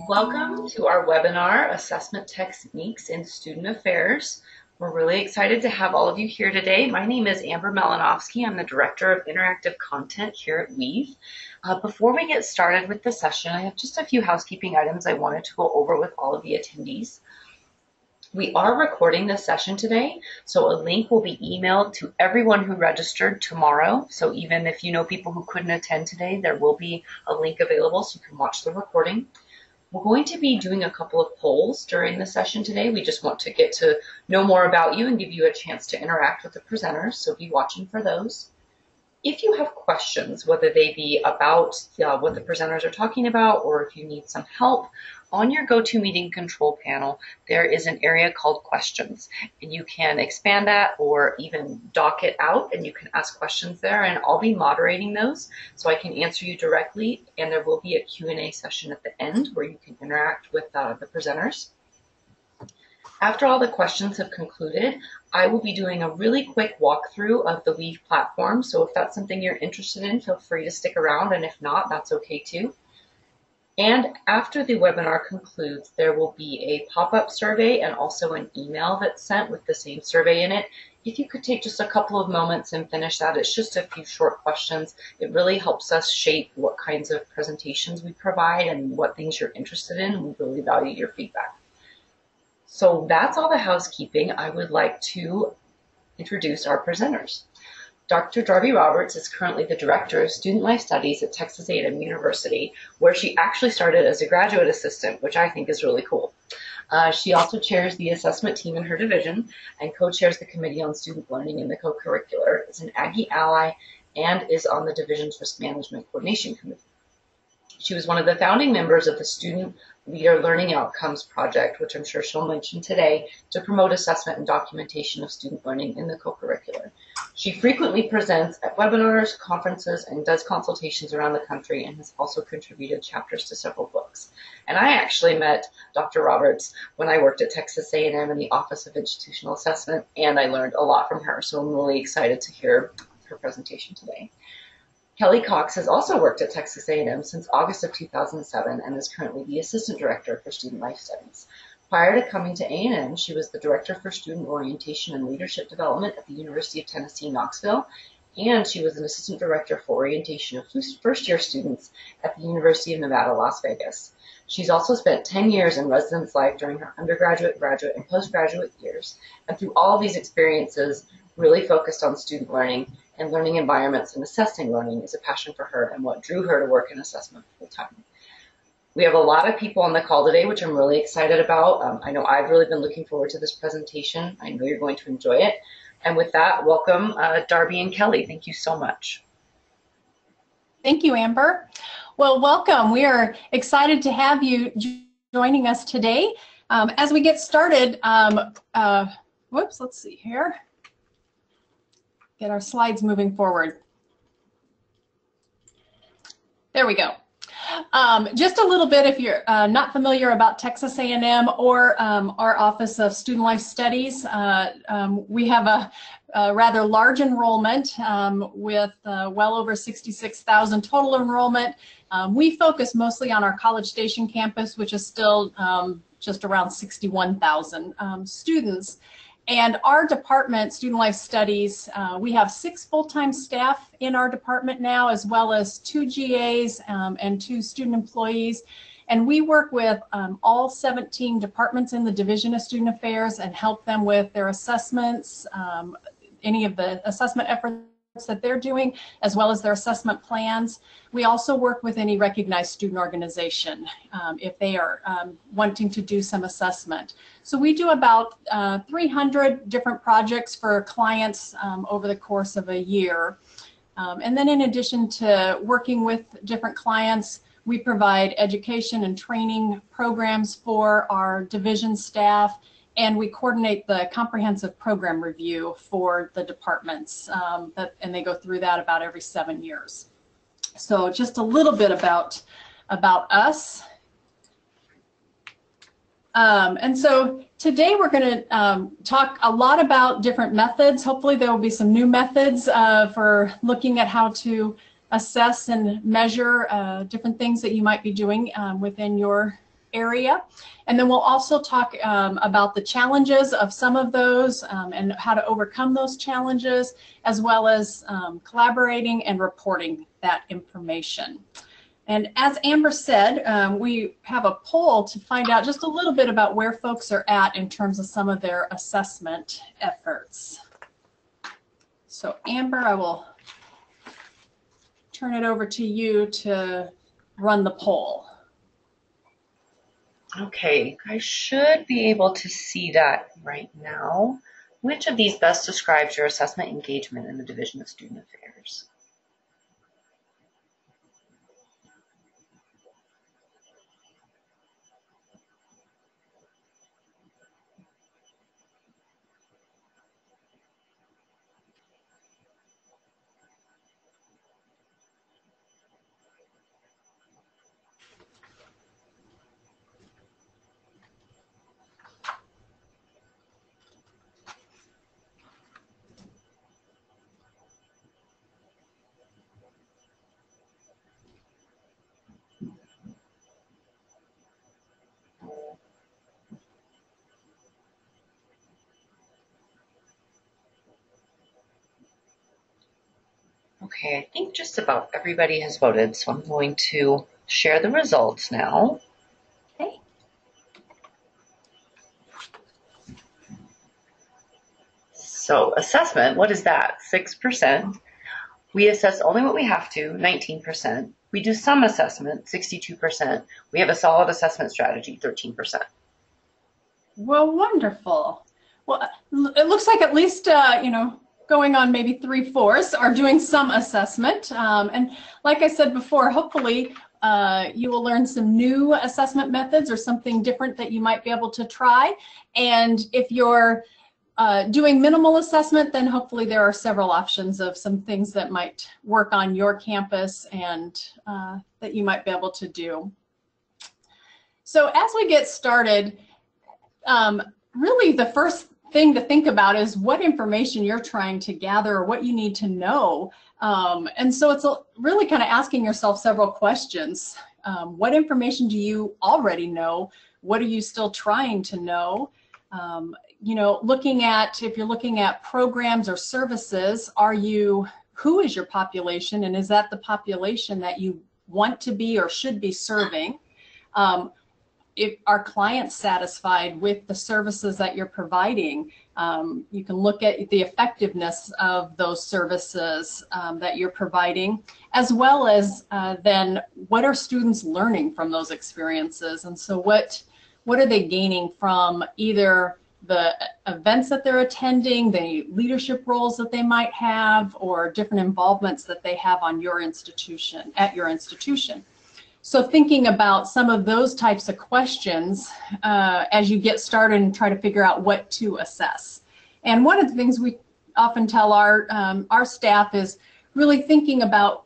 Welcome to our webinar, Assessment Techniques in Student Affairs. We're really excited to have all of you here today. My name is Amber Malinovsky. I'm the Director of Interactive Content here at Weave. Before we get started with the session, I have just a few housekeeping items I wanted to go over with all of the attendees. We are recording this session today, so a link will be emailed to everyone who registered tomorrow. So even if you know people who couldn't attend today, there will be a link available so you can watch the recording. We're going to be doing a couple of polls during the session today. We just want to get to know more about you and give you a chance to interact with the presenters, so be watching for those. If you have questions, whether they be about what the presenters are talking about or if you need some help, on your GoToMeeting control panel, there is an area called questions, and you can expand that or even dock it out and you can ask questions there, and I'll be moderating those so I can answer you directly, and there will be a Q&A session at the end where you can interact with the presenters. After all the questions have concluded, I will be doing a really quick walkthrough of the Weave platform, so if that's something you're interested in, feel free to stick around, and if not, that's okay too. And after the webinar concludes, there will be a pop-up survey and also an email that's sent with the same survey in it. If you could take just a couple of moments and finish that, it's just a few short questions. It really helps us shape what kinds of presentations we provide and what things you're interested in. We really value your feedback. So that's all the housekeeping. I would like to introduce our presenters. Dr. Darby Roberts is currently the Director of Student Life Studies at Texas A&M University, where she actually started as a graduate assistant, which I think is really cool. She also chairs the assessment team in her division and co-chairs the Committee on Student Learning in the co-curricular, is an Aggie ally, and is on the division's Risk Management Coordination Committee. She was one of the founding members of the Student Leader Learning Outcomes Project, which I'm sure she'll mention today, to promote assessment and documentation of student learning in the co-curricular. She frequently presents at webinars, conferences, and does consultations around the country, and has also contributed chapters to several books. And I actually met Dr. Roberts when I worked at Texas A&M in the Office of Institutional Assessment, and I learned a lot from her, so I'm really excited to hear her presentation today. Kelly Cox has also worked at Texas A&M since August of 2007 and is currently the Assistant Director for Student Life Studies. Prior to coming to A&M, she was the Director for Student Orientation and Leadership Development at the University of Tennessee, Knoxville, and she was an Assistant Director for Orientation of First-Year Students at the University of Nevada, Las Vegas. She's also spent 10 years in residence life during her undergraduate, graduate, and postgraduate years, and through all of these experiences, really focused on student learning and learning environments, and assessing learning is a passion for her and what drew her to work in assessment full time. We have a lot of people on the call today, which I'm really excited about. I know I've really been looking forward to this presentation. I know you're going to enjoy it. And with that, welcome Darby and Kelly. Thank you so much. Thank you, Amber. Well, welcome. We are excited to have you joining us today. As we get started, whoops, let's see here. Get our slides moving forward. There we go. Just a little bit, if you're not familiar about Texas A&M or our Office of Student Life Studies, we have a rather large enrollment with well over 66,000 total enrollment. We focus mostly on our College Station campus, which is still just around 61,000 students. And our department, Student Life Studies, we have 6 full-time staff in our department now, as well as 2 GAs and 2 student employees. And we work with all 17 departments in the Division of Student Affairs and help them with their assessments, any of the assessment efforts that they're doing, as well as their assessment plans. We also work with any recognized student organization if they are wanting to do some assessment. So we do about 300 different projects for clients over the course of a year. And then in addition to working with different clients, we provide education and training programs for our division staff, and we coordinate the comprehensive program review for the departments, and they go through that about every 7 years. So just a little bit about us. And so today we're going to talk a lot about different methods. Hopefully there will be some new methods for looking at how to assess and measure different things that you might be doing within your area. And then we'll also talk about the challenges of some of those and how to overcome those challenges, as well as collaborating and reporting that information. And as Amber said, we have a poll to find out just a little bit about where folks are at in terms of some of their assessment efforts. So Amber, I will turn it over to you to run the poll. Okay, I should be able to see that right now. Which of these best describes your assessment engagement in the Division of Student Affairs? Okay, I think just about everybody has voted, so I'm going to share the results now. Okay. So assessment, what is that? 6%. We assess only what we have to, 19%. We do some assessment, 62%. We have a solid assessment strategy, 13%. Well, wonderful. Well, it looks like at least, going on maybe 3/4 are doing some assessment. And like I said before, hopefully you will learn some new assessment methods or something different that you might be able to try. And if you're doing minimal assessment, then hopefully there are several options of some things that might work on your campus and that you might be able to do. So as we get started, really the first thing to think about is what information you're trying to gather or what you need to know. And so it's really kind of asking yourself several questions. What information do you already know? What are you still trying to know? If you're looking at programs or services, who is your population, and is that the population that you want to be or should be serving? If are clients satisfied with the services that you're providing? You can look at the effectiveness of those services that you're providing, as well as then what are students learning from those experiences? And so what are they gaining from either the events that they're attending, the leadership roles that they might have, or different involvements that they have on your institution, at your institution? So thinking about some of those types of questions as you get started and try to figure out what to assess. And one of the things we often tell our staff is really thinking about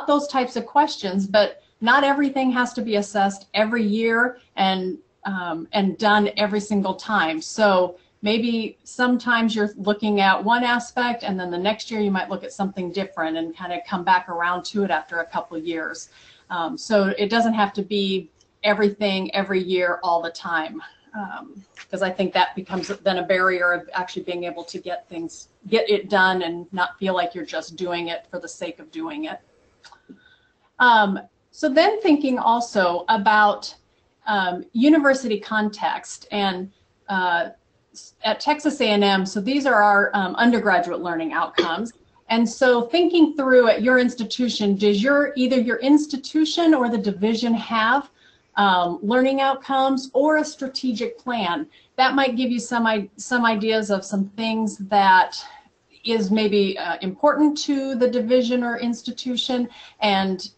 those types of questions, but not everything has to be assessed every year and done every single time. So maybe sometimes you're looking at one aspect, and then the next year you might look at something different and kind of come back around to it after a couple of years. So it doesn't have to be everything every year all the time, because I think that becomes then a barrier of actually being able to get it done and not feel like you're just doing it for the sake of doing it. So then thinking also about university context, and at Texas A&M, so these are our undergraduate learning outcomes. And so thinking through at your institution, does either your institution or the division have learning outcomes or a strategic plan? That might give you some ideas of some things that is maybe important to the division or institution, and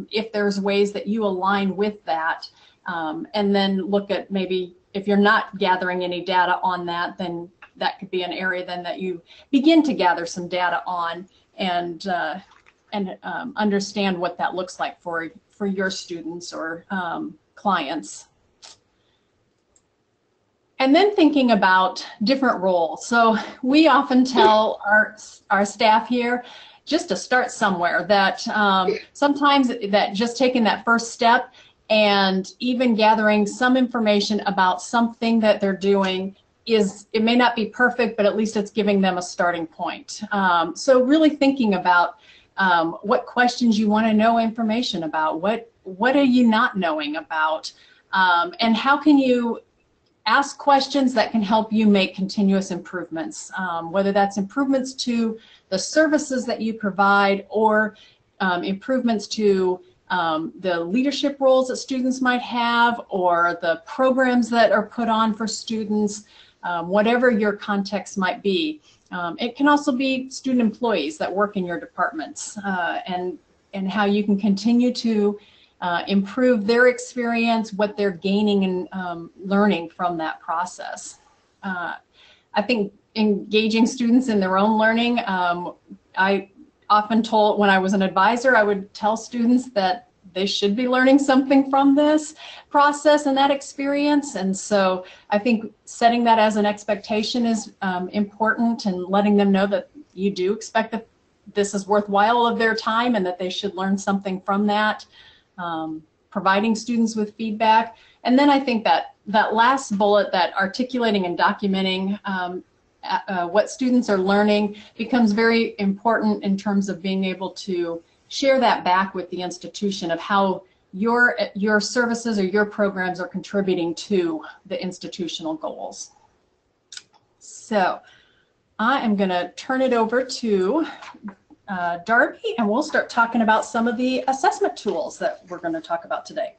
if there's ways that you align with that. And then look at maybe if you're not gathering any data on that, then that could be an area then that you begin to gather some data on and understand what that looks like for your students or clients. And then thinking about different roles. So we often tell our staff here just to start somewhere, that sometimes that just taking that first step and even gathering some information about something that they're doing it may not be perfect, but at least it's giving them a starting point. So really thinking about what questions you want to know information about, what are you not knowing about, and how can you ask questions that can help you make continuous improvements, whether that's improvements to the services that you provide or improvements to the leadership roles that students might have, or the programs that are put on for students, whatever your context might be. It can also be student employees that work in your departments, and how you can continue to improve their experience, what they're gaining and learning from that process. I think engaging students in their own learning, I often told, when I was an advisor, I would tell students that they should be learning something from this process and that experience. And so I think setting that as an expectation is important, and letting them know that you do expect that this is worthwhile of their time and that they should learn something from that. Providing students with feedback. And then I think that last bullet, that articulating and documenting what students are learning, becomes very important in terms of being able to share that back with the institution of how your services or your programs are contributing to the institutional goals. So I am going to turn it over to Darby, and we'll start talking about some of the assessment tools that we're going to talk about today.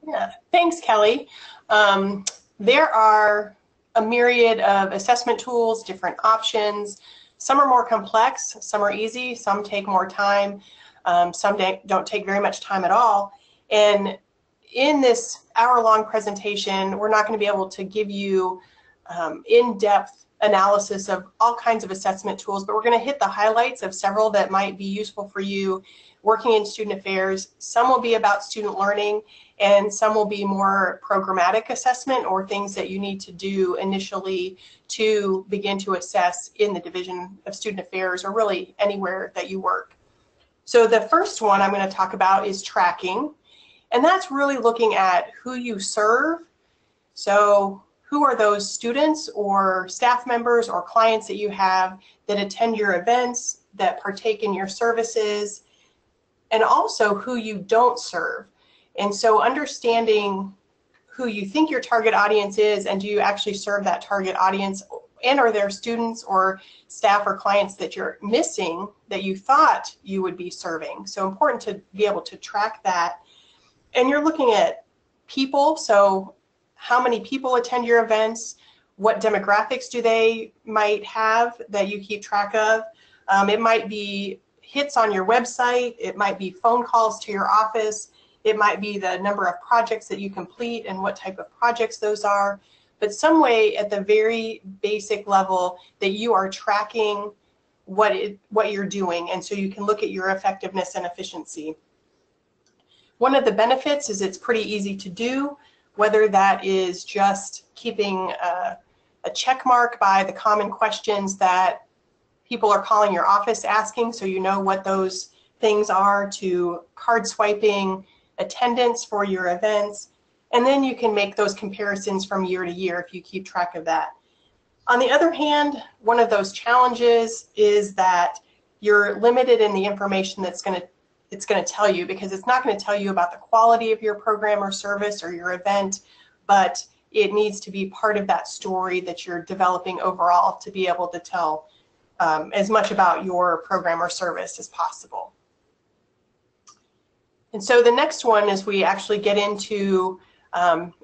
Yeah, thanks, Kelly. There are a myriad of assessment tools, different options. Some are more complex, some are easy, some take more time, some don't take very much time at all. And in this hour-long presentation, we're not going to be able to give you in-depth analysis of all kinds of assessment tools, but we're going to hit the highlights of several that might be useful for you working in student affairs. Some will be about student learning, and some will be more programmatic assessment, or things that you need to do initially to begin to assess in the Division of Student Affairs, or really anywhere that you work. So the first one I'm going to talk about is tracking, and that's really looking at who you serve. So who are those students or staff members or clients that you have that attend your events, that partake in your services, and also who you don't serve. And so understanding who you think your target audience is, and do you actually serve that target audience, and are there students or staff or clients that you're missing that you thought you would be serving? So important to be able to track that. And you're looking at people, so how many people attend your events, what demographics do they might have that you keep track of. It might be hits on your website, it might be phone calls to your office, it might be the number of projects that you complete and what type of projects those are, but some way at the very basic level that you are tracking what you're doing, and so you can look at your effectiveness and efficiency. One of the benefits is it's pretty easy to do, whether that is just keeping a check mark by the common questions that people are calling your office asking, so you know what those things are, to card swiping, attendance for your events, and then you can make those comparisons from year to year if you keep track of that. On the other hand, one of those challenges is that you're limited in the information that's going to tell you, because it's not going to tell you about the quality of your program or service or your event, but it needs to be part of that story that you're developing overall to be able to tell as much about your program or service as possible. And so the next one, as we actually get into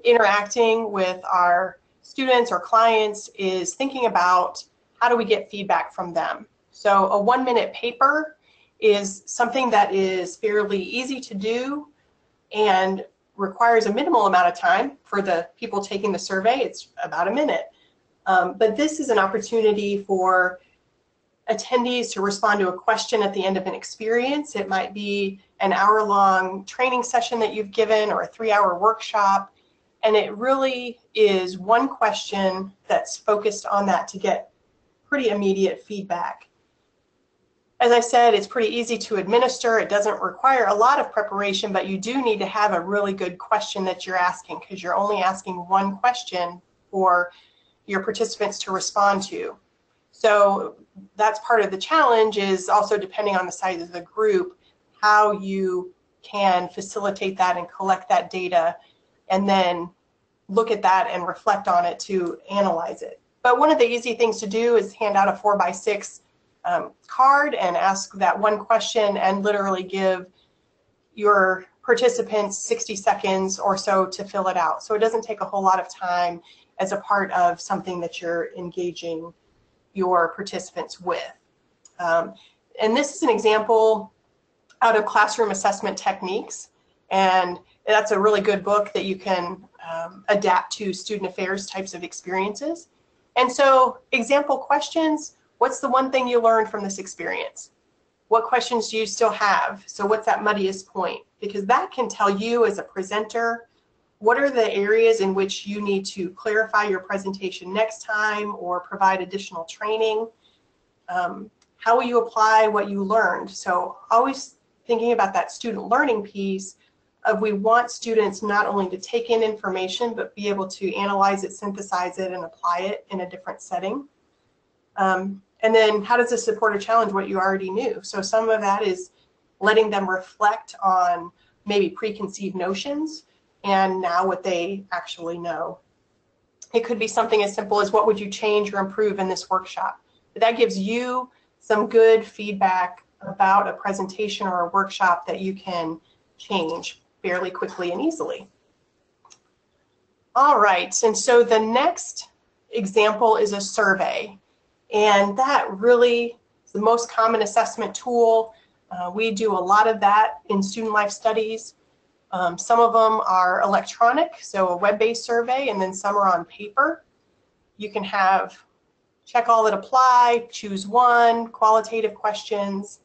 interacting with our students or clients, is thinking about how do we get feedback from them. So a 1-minute paper is something that is fairly easy to do and requires a minimal amount of time for the people taking the survey. It's about a minute. But this is an opportunity for attendees to respond to a question at the end of an experience. It might be an hour-long training session that you've given, or a 3-hour workshop, and it really is one question that's focused on that to get pretty immediate feedback. As I said, it's pretty easy to administer. It doesn't require a lot of preparation, but you do need to have a really good question that you're asking, because you're only asking one question for your participants to respond to. So that's part of the challenge, is also depending on the size of the group, how you can facilitate that and collect that data and then look at that and reflect on it to analyze it. But one of the easy things to do is hand out a 4x6 card and ask that one question and literally give your participants 60 seconds or so to fill it out. So it doesn't take a whole lot of time as a part of something that you're engaging your participants with. And this is an example out of Classroom Assessment Techniques, and that's a really good book that you can adapt to student affairs types of experiences. And so example questions: what's the one thing you learned from this experience? What questions do you still have? So what's that muddiest point? Because that can tell you as a presenter what are the areas in which you need to clarify your presentation next time or provide additional training. How will you apply what you learned? So always thinking about that student learning piece of, we want students not only to take in information, but be able to analyze it, synthesize it, and apply it in a different setting. And then how does this support or challenge what you already knew? So some of that is letting them reflect on maybe preconceived notions and now what they actually know. It could be something as simple as, what would you change or improve in this workshop? But that gives you some good feedback about a presentation or a workshop that you can change fairly quickly and easily. All right, and so the next example is a survey. And that really is the most common assessment tool. We do a lot of that in student life studies. Some of them are electronic, so a web-based survey, and then some are on paper. You can have check all that apply, choose one, qualitative questions.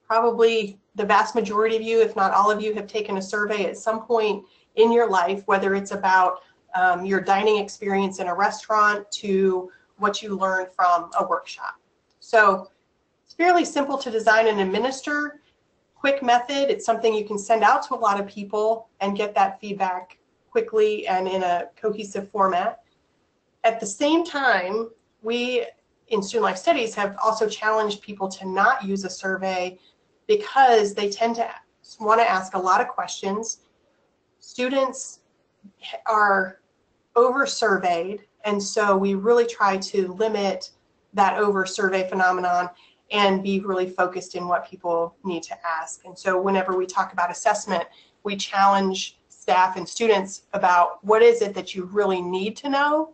Probably the vast majority of you, if not all of you, have taken a survey at some point in your life, whether it's about your dining experience in a restaurant to what you learned from a workshop. So it's fairly simple to design and administer. Quick method. It's something you can send out to a lot of people and get that feedback quickly and in a cohesive format. At the same time, we in Student Life Studies have also challenged people to not use a survey, because they tend to want to ask a lot of questions. Students are over-surveyed, and so we really try to limit that over-survey phenomenon and be really focused in what people need to ask. And so whenever we talk about assessment, we challenge staff and students about, what is it that you really need to know?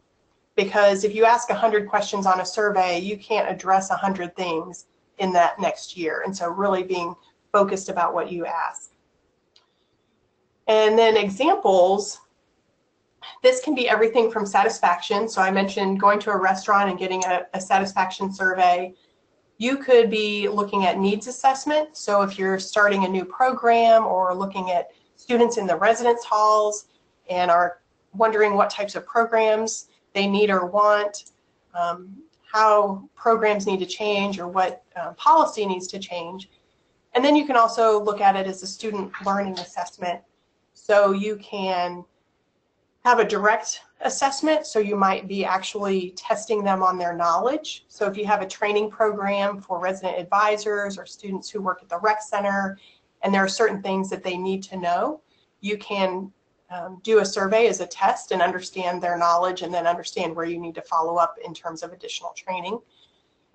Because if you ask 100 questions on a survey, you can't address 100 things in that next year. And so really being focused about what you ask. And then examples, this can be everything from satisfaction. So I mentioned going to a restaurant and getting a satisfaction survey. You could be looking at needs assessment. So if you're starting a new program or looking at students in the residence halls and are wondering what types of programs they need or want, how programs need to change, or what policy needs to change. And then you can also look at it as a student learning assessment. So you can have a direct assessment, so you might be actually testing them on their knowledge. So if you have a training program for resident advisors or students who work at the rec center, and there are certain things that they need to know, you can do a survey as a test and understand their knowledge, and then understand where you need to follow up in terms of additional training.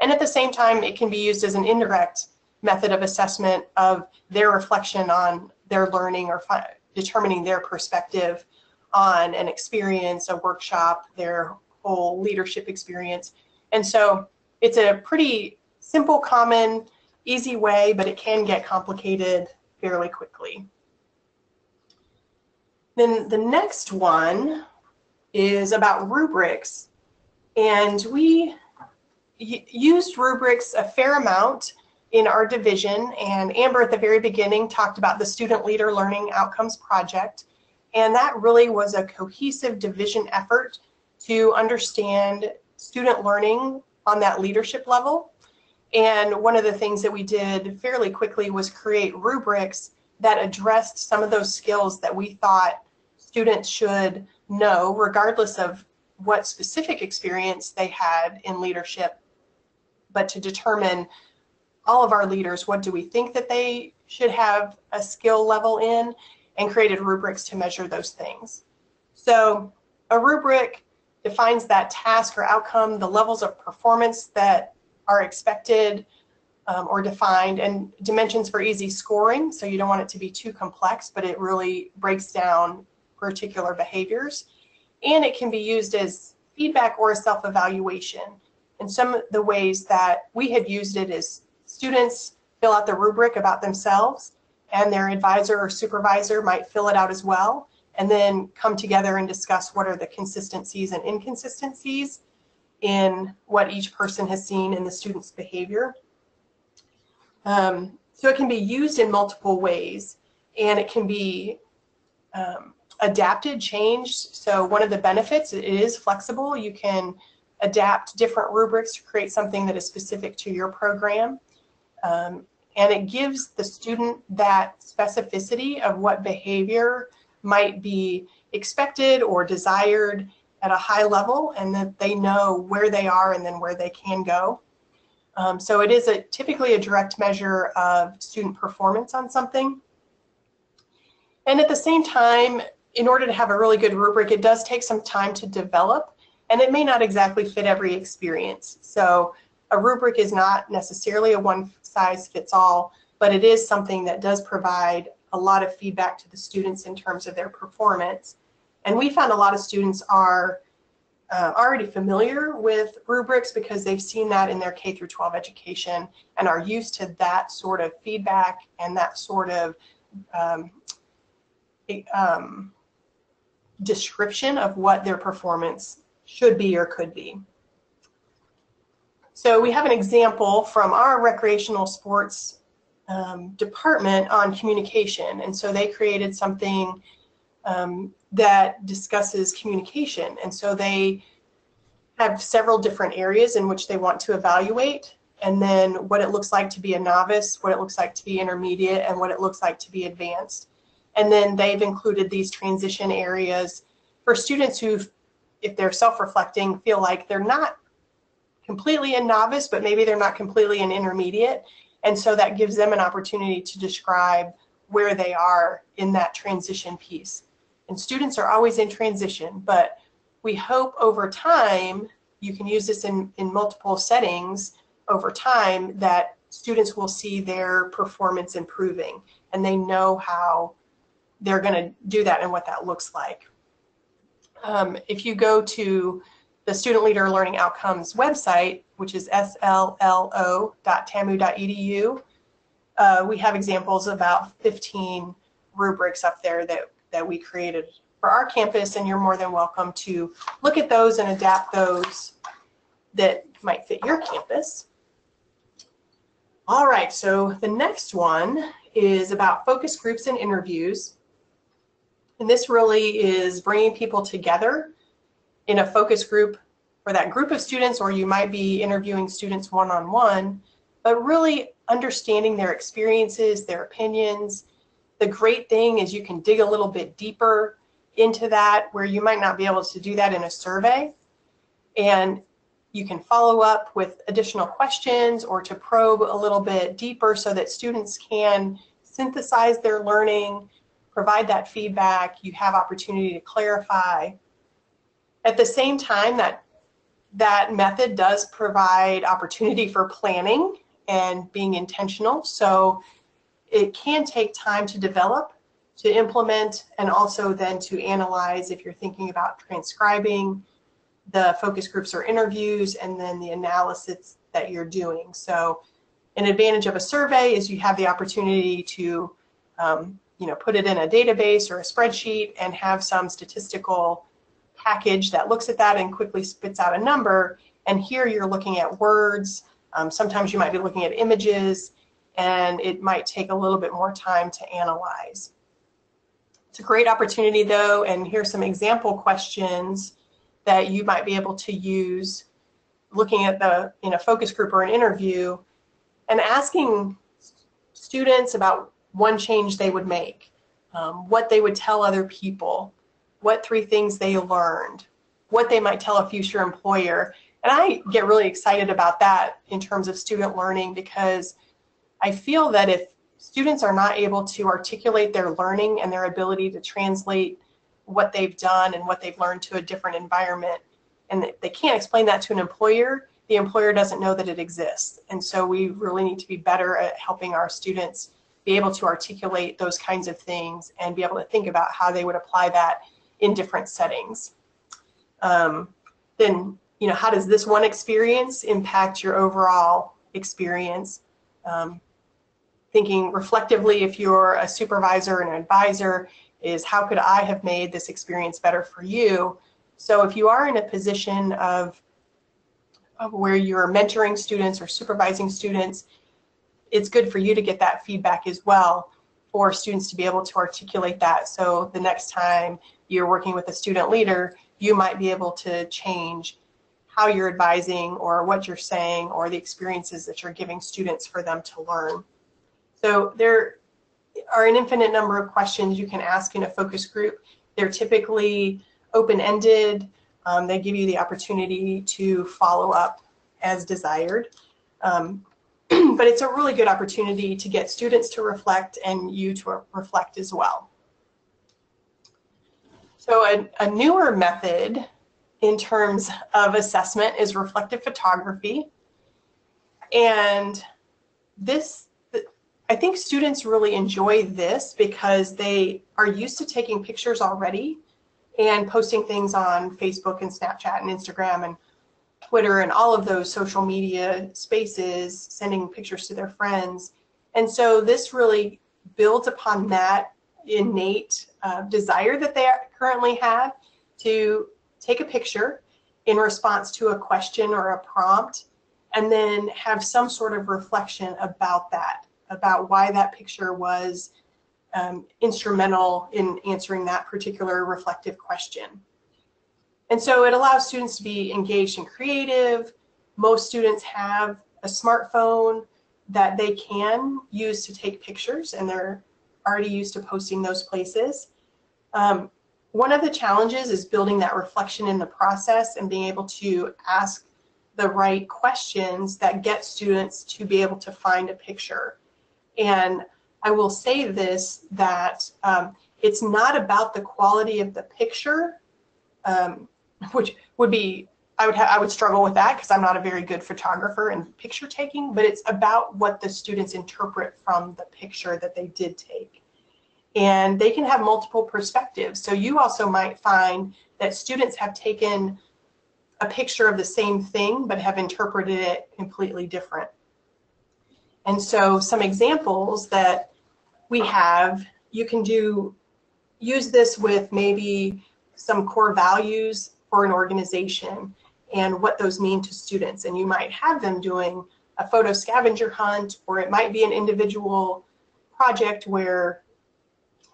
And at the same time, it can be used as an indirect method of assessment of their reflection on their learning, or determining their perspective on an experience, a workshop, their whole leadership experience. And so it's a pretty simple, common, easy way, but it can get complicated fairly quickly. Then the next one is about rubrics. And we used rubrics a fair amount in our division. And Amber at the very beginning talked about the Student Leader Learning Outcomes Project. And that really was a cohesive division effort to understand student learning on that leadership level. And one of the things that we did fairly quickly was create rubrics that addressed some of those skills that we thought students should know, regardless of what specific experience they had in leadership, but to determine all of our leaders, what do we think that they should have a skill level in, and created rubrics to measure those things. So a rubric defines that task or outcome, the levels of performance that are expected or defined, and dimensions for easy scoring. So you don't want it to be too complex, but it really breaks down particular behaviors. And it can be used as feedback or a self-evaluation. And some of the ways that we have used it is students fill out the rubric about themselves, and their advisor or supervisor might fill it out as well, and then come together and discuss what are the consistencies and inconsistencies in what each person has seen in the student's behavior. So it can be used in multiple ways, and it can be adapted, changed. So one of the benefits, it is flexible. You can adapt different rubrics to create something that is specific to your program. And it gives the student that specificity of what behavior might be expected or desired at a high level, and that they know where they are and then where they can go. So it is typically a direct measure of student performance on something. And at the same time, in order to have a really good rubric, it does take some time to develop, and it may not exactly fit every experience. So a rubric is not necessarily a one-size-fits-all, but it is something that does provide a lot of feedback to the students in terms of their performance. And we found a lot of students are already familiar with rubrics because they've seen that in their K through 12 education and are used to that sort of feedback and that sort of description of what their performance should be or could be. So we have an example from our recreational sports department on communication. And so they created something that discusses communication. And so they have several different areas in which they want to evaluate, and then what it looks like to be a novice, what it looks like to be intermediate, and what it looks like to be advanced. And then they've included these transition areas for students who, if they're self-reflecting, feel like they're not completely in novice, but maybe they're not completely in intermediate. And so that gives them an opportunity to describe where they are in that transition piece. And students are always in transition, but we hope over time, you can use this in multiple settings over time, that students will see their performance improving, and they know how they're going to do that and what that looks like. If you go to the Student Leader Learning Outcomes website, which is sllo.tamu.edu, we have examples of about 15 rubrics up there that we created for our campus, and you're more than welcome to look at those and adapt those that might fit your campus. All right, so the next one is about focus groups and interviews. And this really is bringing people together in a focus group for that group of students, or you might be interviewing students one-on-one, but really understanding their experiences, their opinions. The great thing is you can dig a little bit deeper into that, where you might not be able to do that in a survey. And you can follow up with additional questions or to probe a little bit deeper so that students can synthesize their learning, provide that feedback. You have opportunity to clarify. At the same time, that method does provide opportunity for planning and being intentional. So it can take time to develop, to implement, and also then to analyze if you're thinking about transcribing the focus groups or interviews, and then the analysis that you're doing. So an advantage of a survey is you have the opportunity to put it in a database or a spreadsheet and have some statistical package that looks at that and quickly spits out a number. And here you're looking at words. Sometimes you might be looking at images, and it might take a little bit more time to analyze. It's a great opportunity though, and here's some example questions that you might be able to use looking at in a focus group or an interview and asking students about one change they would make, what they would tell other people, what 3 things they learned, what they might tell a future employer. And I get really excited about that in terms of student learning, because I feel that if students are not able to articulate their learning and their ability to translate what they've done and what they've learned to a different environment, and they can't explain that to an employer, the employer doesn't know that it exists. And so we really need to be better at helping our students be able to articulate those kinds of things and be able to think about how they would apply that in different settings. Then, you know, how does this one experience impact your overall experience? Thinking reflectively, if you're a supervisor and an advisor, is how could I have made this experience better for you? So if you are in a position of where you're mentoring students or supervising students, it's good for you to get that feedback as well, for students to be able to articulate that. So the next time you're working with a student leader, you might be able to change how you're advising or what you're saying or the experiences that you're giving students for them to learn. So there are an infinite number of questions you can ask in a focus group. They're typically open-ended. They give you the opportunity to follow up as desired. But it's a really good opportunity to get students to reflect and you to reflect as well. So a newer method in terms of assessment is reflective photography. And this, I think students really enjoy this because they are used to taking pictures already and posting things on Facebook and Snapchat and Instagram and Twitter and all of those social media spaces, sending pictures to their friends. And so this really builds upon that innate desire that they currently have to take a picture in response to a question or a prompt, and then have some sort of reflection about that, about why that picture was instrumental in answering that particular reflective question. And so it allows students to be engaged and creative. Most students have a smartphone that they can use to take pictures, and they're already used to posting those places. One of the challenges is building that reflection in the process and being able to ask the right questions that get students to be able to find a picture. And I will say this, that it's not about the quality of the picture, which would be, I would struggle with that because I'm not a very good photographer in picture taking, but it's about what the students interpret from the picture that they did take. And they can have multiple perspectives. So you also might find that students have taken a picture of the same thing but have interpreted it completely different. And so some examples that we have, you can use this with maybe some core values for an organization and what those mean to students. And you might have them doing a photo scavenger hunt, or it might be an individual project where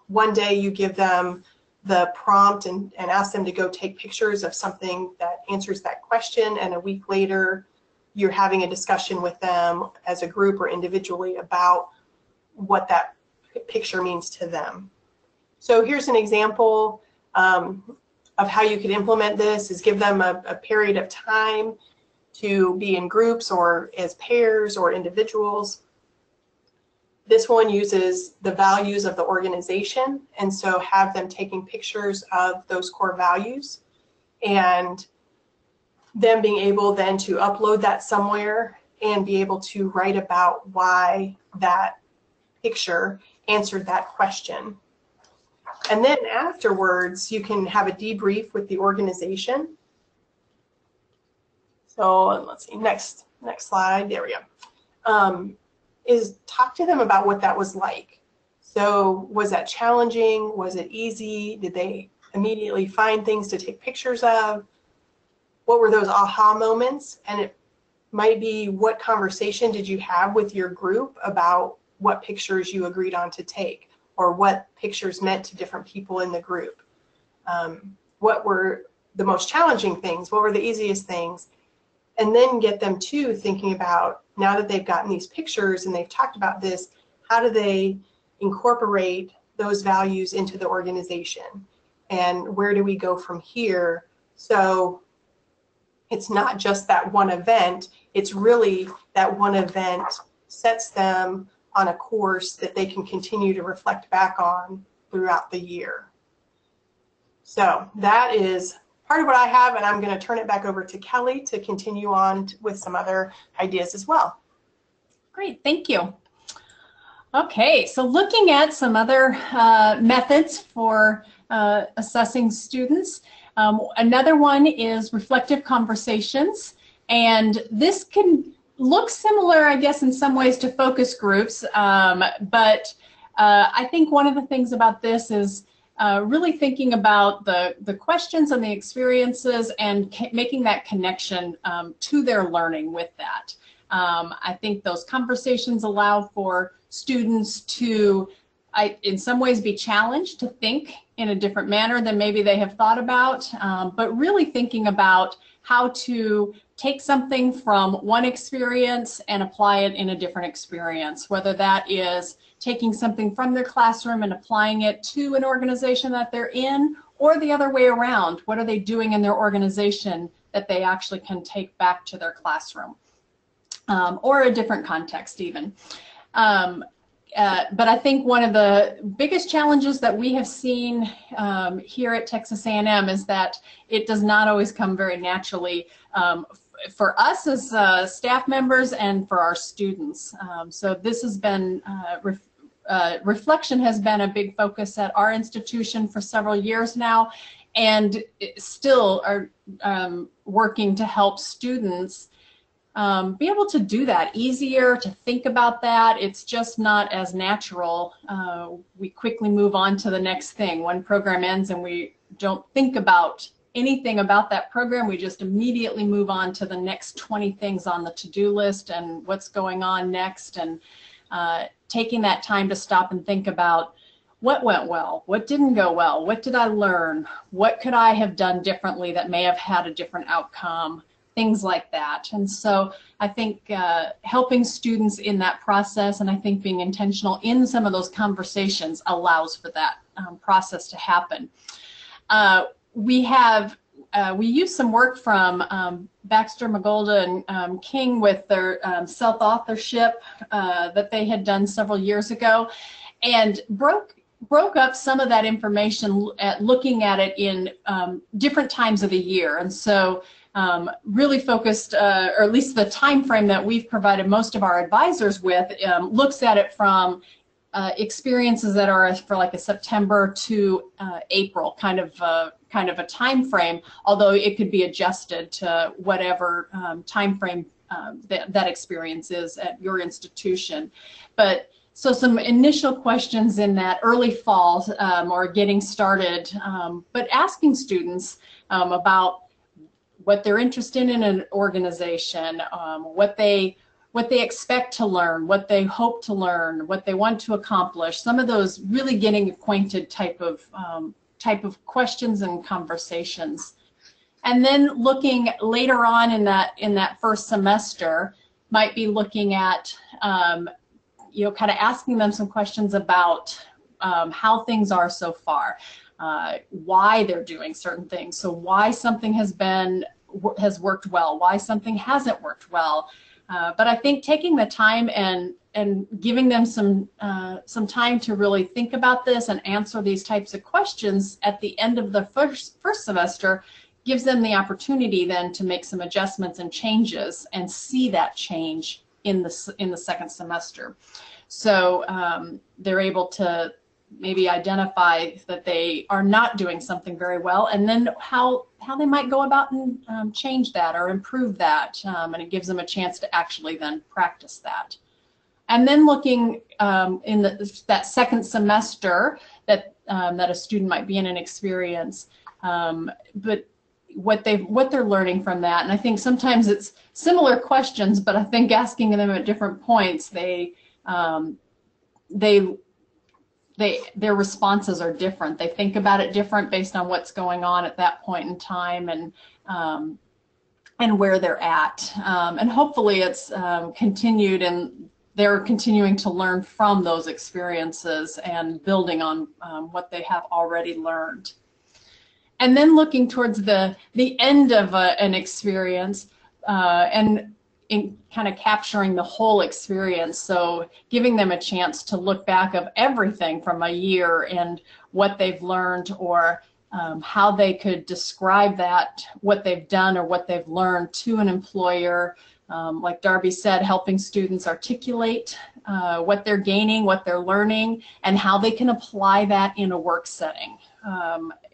one day you give them the prompt and ask them to go take pictures of something that answers that question, and a week later you're having a discussion with them as a group or individually about what that picture means to them. So here's an example of how you could implement this, is give them a period of time to be in groups or as pairs or individuals. This one uses the values of the organization, and so have them taking pictures of those core values and them being able then to upload that somewhere and be able to write about why that picture answered that question. And then afterwards, you can have a debrief with the organization. So let's see, next slide, there we go. Is talk to them about what that was like. So was that challenging? Was it easy? Did they immediately find things to take pictures of? What were those aha moments? And it might be, what conversation did you have with your group about what pictures you agreed on to take, or what pictures meant to different people in the group? What were the most challenging things? What were the easiest things? And then get them to thinking about now that they've gotten these pictures and they've talked about this, how do they incorporate those values into the organization? And where do we go from here? So it's not just that one event, it's really that one event sets them on a course that they can continue to reflect back on throughout the year. So that is part of what I have, and I'm going to turn it back over to Kelly to continue on with some other ideas as well. Great, thank you. Okay, so looking at some other methods for assessing students, another one is reflective conversations, and this can look similar, I guess, in some ways to focus groups, but I think one of the things about this is really thinking about the questions and the experiences and making that connection to their learning with that. I think those conversations allow for students to, in some ways, be challenged to think in a different manner than maybe they have thought about, but really thinking about how to take something from one experience and apply it in a different experience, whether that is taking something from their classroom and applying it to an organization that they're in, or the other way around. What are they doing in their organization that they actually can take back to their classroom, or a different context even. But I think one of the biggest challenges that we have seen here at Texas A&M is that it does not always come very naturally for us as staff members and for our students. So this has been, reflection has been a big focus at our institution for several years now, and still are working to help students be able to do that easier, to think about that. It's just not as natural. We quickly move on to the next thing. One program ends and we don't think about anything about that program. We just immediately move on to the next 20 things on the to-do list and what's going on next, and taking that time to stop and think about what went well, what didn't go well, what did I learn, what could I have done differently that may have had a different outcome, things like that. And so I think helping students in that process, and I think being intentional in some of those conversations, allows for that process to happen. We use some work from Baxter, Magolda, and King with their self-authorship that they had done several years ago, and broke up some of that information at looking at it in different times of the year. And so really focused, or at least the time frame that we've provided most of our advisors with, looks at it from experiences that are for like a September to April kind of a time frame, although it could be adjusted to whatever time frame that experience is at your institution. But so some initial questions in that early fall or getting started, but asking students about what they're interested in an organization, what they expect to learn, what they hope to learn, what they want to accomplish. Some of those really getting acquainted type of questions and conversations. And then looking later on in that first semester, might be looking at you know, kind of asking them some questions about how things are so far. Why they're doing certain things. So why something has worked well, why something hasn't worked well. But I think taking the time and giving them some time to really think about this and answer these types of questions at the end of the first semester gives them the opportunity then to make some adjustments and changes and see that change in the second semester. So they're able to maybe identify that they are not doing something very well, and then how they might go about and change that or improve that, and it gives them a chance to actually then practice that. And then looking in that second semester that a student might be in an experience, but what they're learning from that. And I think sometimes it's similar questions, but I think asking them at different points, their responses are different. They think about it different based on what's going on at that point in time, and and where they're at. And hopefully it's continued, and they're continuing to learn from those experiences and building on what they have already learned. And then looking towards the end of an experience and in kind of capturing the whole experience. So giving them a chance to look back of everything from a year and what they've learned, or how they could describe that, what they've done or what they've learned to an employer. Like Darby said, helping students articulate what they're gaining, what they're learning, and how they can apply that in a work setting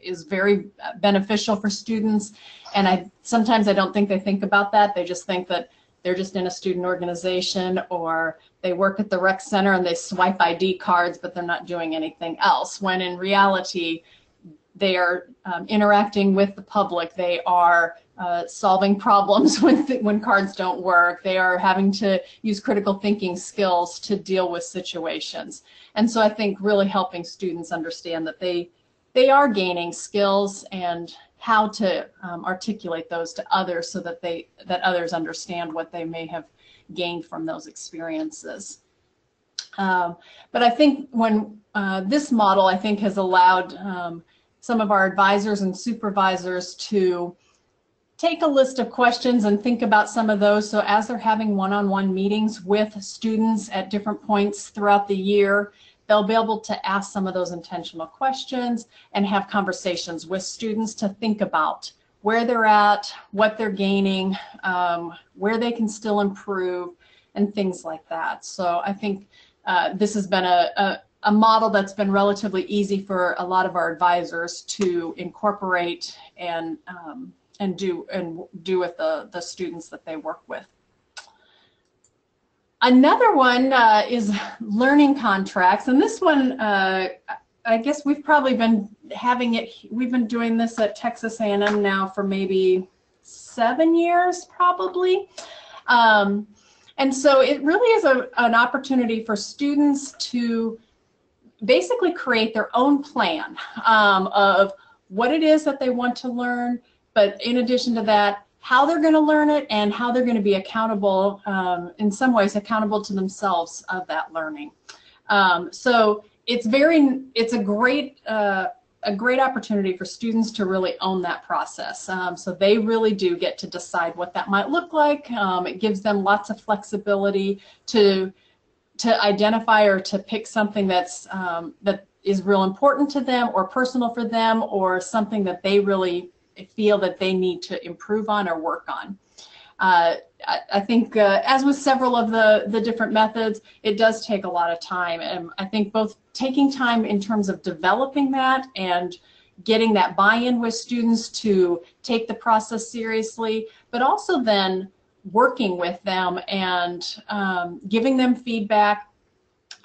is very beneficial for students. And sometimes I don't think they think about that. They just think that they're just in a student organization, or they work at the rec center and they swipe ID cards, but they're not doing anything else. When in reality, they are interacting with the public. They are solving problems when cards don't work. They are having to use critical thinking skills to deal with situations. And so I think really helping students understand that they are gaining skills and how to articulate those to others, so that others understand what they may have gained from those experiences. But I think when this model, I think, has allowed some of our advisors and supervisors to take a list of questions and think about some of those. So as they're having one-on-one meetings with students at different points throughout the year, they'll be able to ask some of those intentional questions and have conversations with students to think about where they're at, what they're gaining, where they can still improve, and things like that. So I think this has been a model that's been relatively easy for a lot of our advisors to incorporate and do with the students that they work with. Another one is learning contracts, and this one I guess we've probably been having it. We've been doing this at Texas A&M now for maybe 7 years, probably. And so it really is an opportunity for students to basically create their own plan of what it is that they want to learn, but in addition to that, how they're going to learn it and how they're going to be accountable, in some ways accountable to themselves of that learning. So it's a great opportunity for students to really own that process. So they really do get to decide what that might look like. It gives them lots of flexibility to identify or to pick something that is real important to them or personal for them, or something that they really feel that they need to improve on or work on. I think as with several of the different methods, it does take a lot of time. And I think both taking time in terms of developing that and getting that buy-in with students to take the process seriously, but also then working with them and giving them feedback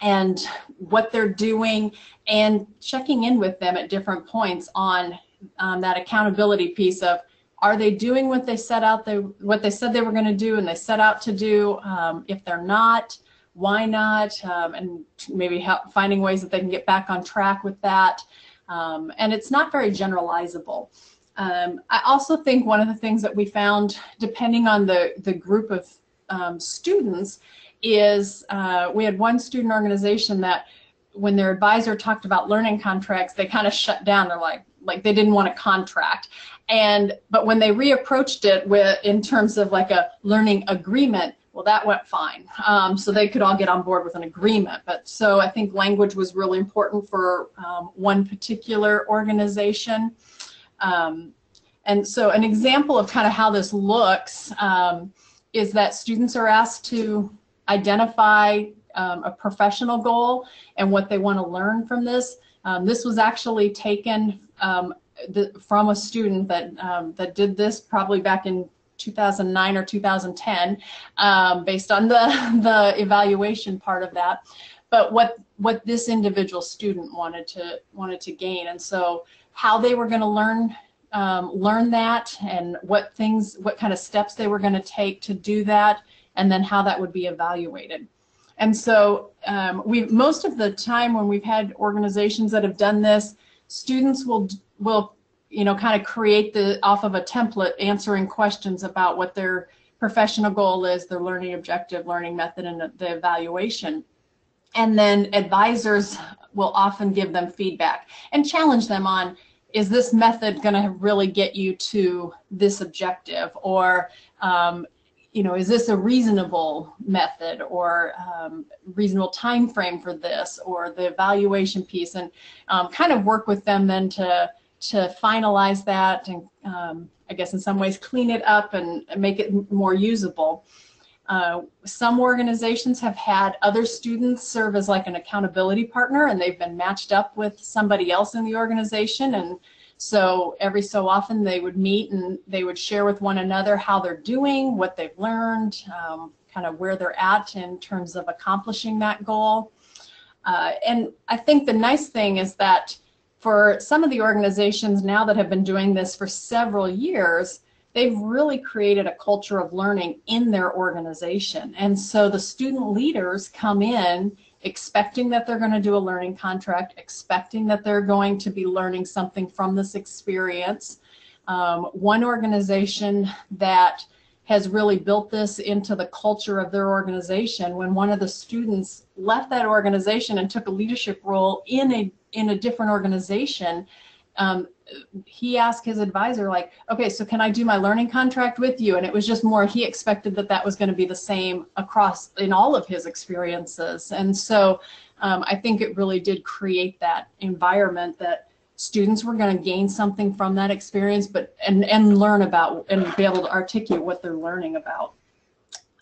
and what they're doing, and checking in with them at different points on that accountability piece of, are they doing what they said they were going to do and they set out to do? If they're not, why not? And maybe finding ways that they can get back on track with that. And it's not very generalizable. I also think one of the things that we found, depending on the group of students, is we had one student organization that when their advisor talked about learning contracts, they kind of shut down. They're like they didn't want a contract. But when they reapproached it in terms of like a learning agreement, well, that went fine. So they could all get on board with an agreement. But so I think language was really important for one particular organization. And so an example of kind of how this looks is that students are asked to identify a professional goal and what they want to learn from this. This was actually taken from a student that did this probably back in 2009 or 2010, based on the evaluation part of that. But what this individual student wanted to gain, and so how they were going to learn that, and what kind of steps they were going to take to do that, and then how that would be evaluated. And so most of the time when we've had organizations that have done this, students will kind of create off of a template, answering questions about what their professional goal is, their learning objective, learning method, and the evaluation. And then advisors will often give them feedback and challenge them on, is this method going to really get you to this objective? Or, is this a reasonable method, or reasonable time frame for this, or the evaluation piece, and kind of work with them then to finalize that, and I guess in some ways clean it up and make it more usable. Some organizations have had other students serve as like an accountability partner, and they've been matched up with somebody else in the organization, and so every so often they would meet and they would share with one another how they're doing, what they've learned, kind of where they're at in terms of accomplishing that goal. And I think the nice thing is that for some of the organizations now that have been doing this for several years, they've really created a culture of learning in their organization. And so the student leaders come in expecting that they're going to do a learning contract, expecting that they're going to be learning something from this experience. One organization that has really built this into the culture of their organization, when one of the students left that organization and took a leadership role in a different organization, he asked his advisor, like, okay, so can I do my learning contract with you? And it was just more, he expected that that was going to be the same across in all of his experiences. And so I think it really did create that environment that students were going to gain something from that experience, but and learn about and be able to articulate what they're learning about.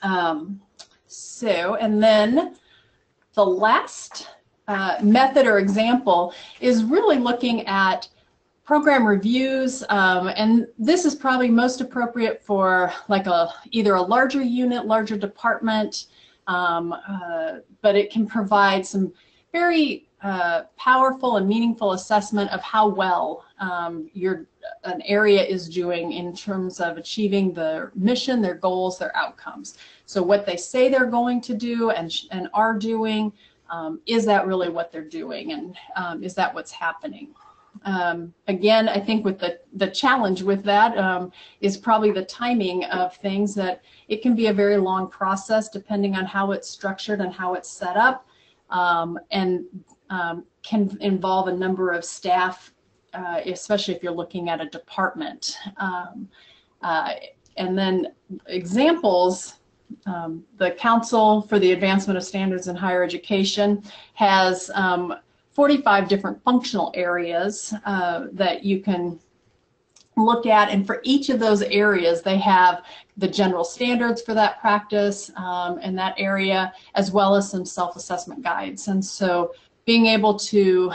And then the last method or example is really looking at program reviews, and this is probably most appropriate for like either a larger unit, larger department, but it can provide some very powerful and meaningful assessment of how well an area is doing in terms of achieving their mission, their goals, their outcomes. So what they say they're going to do and are doing, is that really what they're doing, and is that what's happening? Again, I think with the challenge with that is probably the timing of things, that it can be a very long process depending on how it's structured and how it's set up, and can involve a number of staff, especially if you're looking at a department. And then examples, the Council for the Advancement of Standards in Higher Education has 45 different functional areas that you can look at, and for each of those areas they have the general standards for that practice and that area, as well as some self-assessment guides. And so being able to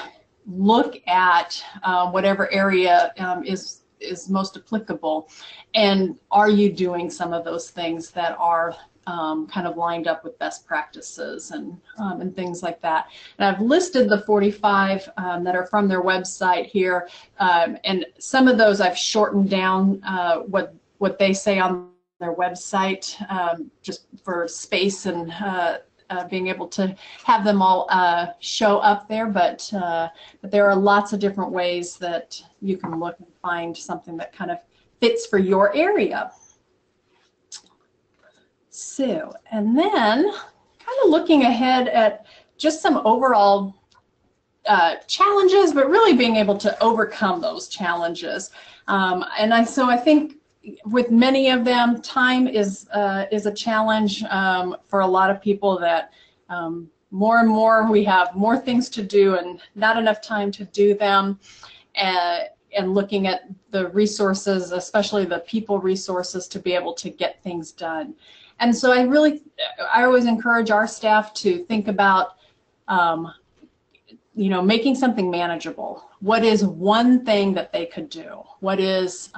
look at whatever area is most applicable, and are you doing some of those things that are kind of lined up with best practices and things like that. And I've listed the 45 that are from their website here, and some of those I've shortened down what they say on their website, just for space and being able to have them all show up there. But there are lots of different ways that you can look and find something that kind of fits for your area. So, and then kind of looking ahead at just some overall challenges, but really being able to overcome those challenges. So I think with many of them, time is a challenge for a lot of people, that more and more we have more things to do and not enough time to do them. And looking at the resources, especially the people resources, to be able to get things done. And so I always encourage our staff to think about, making something manageable. What is one thing that they could do? What is,